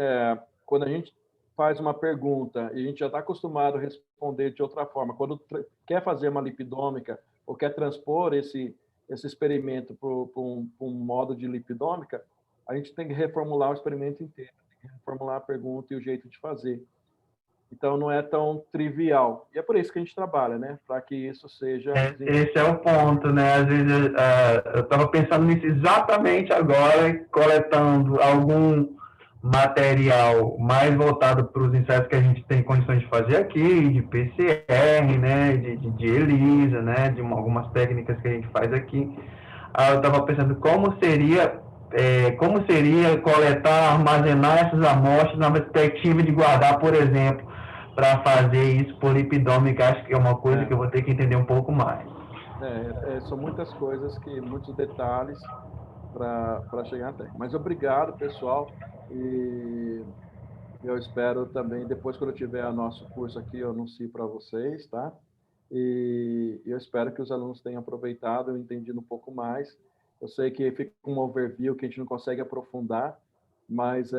quando a gente faz uma pergunta e a gente já está acostumado a responder de outra forma, quando quer fazer uma lipidômica ou quer transpor esse experimento para um modo de lipidômica, a gente tem que reformular o experimento inteiro, tem que reformular a pergunta e o jeito de fazer. Então, não é tão trivial. E é por isso que a gente trabalha, né? Para que isso seja... Esse é o ponto, né? Às vezes eu estava pensando nisso exatamente agora, coletando material mais voltado para os ensaios que a gente tem condições de fazer aqui, de PCR, né, de ELISA, né, de algumas técnicas que a gente faz aqui. Aí eu estava pensando como seria coletar, armazenar essas amostras na perspectiva de guardar, por exemplo, para fazer isso por lipidômica. Acho que é uma coisa que eu vou ter que entender um pouco mais. São muitas coisas, muitos detalhes para chegar até. Mas obrigado, pessoal, e eu espero também, depois quando eu tiver o nosso curso aqui, eu anuncio para vocês, tá? E eu espero que os alunos tenham aproveitado, entendido um pouco mais. Eu sei que fica um overview que a gente não consegue aprofundar, mas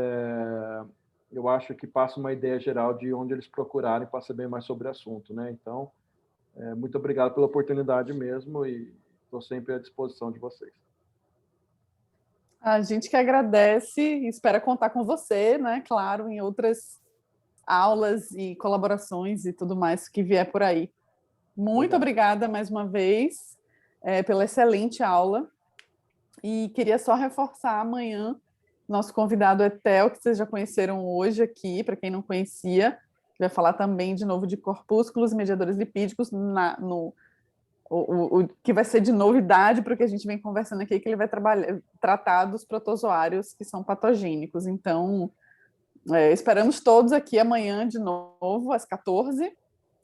eu acho que passa uma ideia geral de onde eles procurarem para saber mais sobre o assunto, né? Então, muito obrigado pela oportunidade mesmo e estou sempre à disposição de vocês. A gente que agradece e espera contar com você, né? Claro, em outras aulas e colaborações e tudo mais que vier por aí. Muito obrigada mais uma vez pela excelente aula. E queria só reforçar amanhã nosso convidado é Theo, que vocês já conheceram hoje aqui, para quem não conhecia, vai falar também de novo de corpúsculos mediadores lipídicos o que vai ser de novidade para o que a gente vem conversando aqui, que ele vai tratar dos protozoários que são patogênicos. Então, esperamos todos aqui amanhã de novo, às 14h,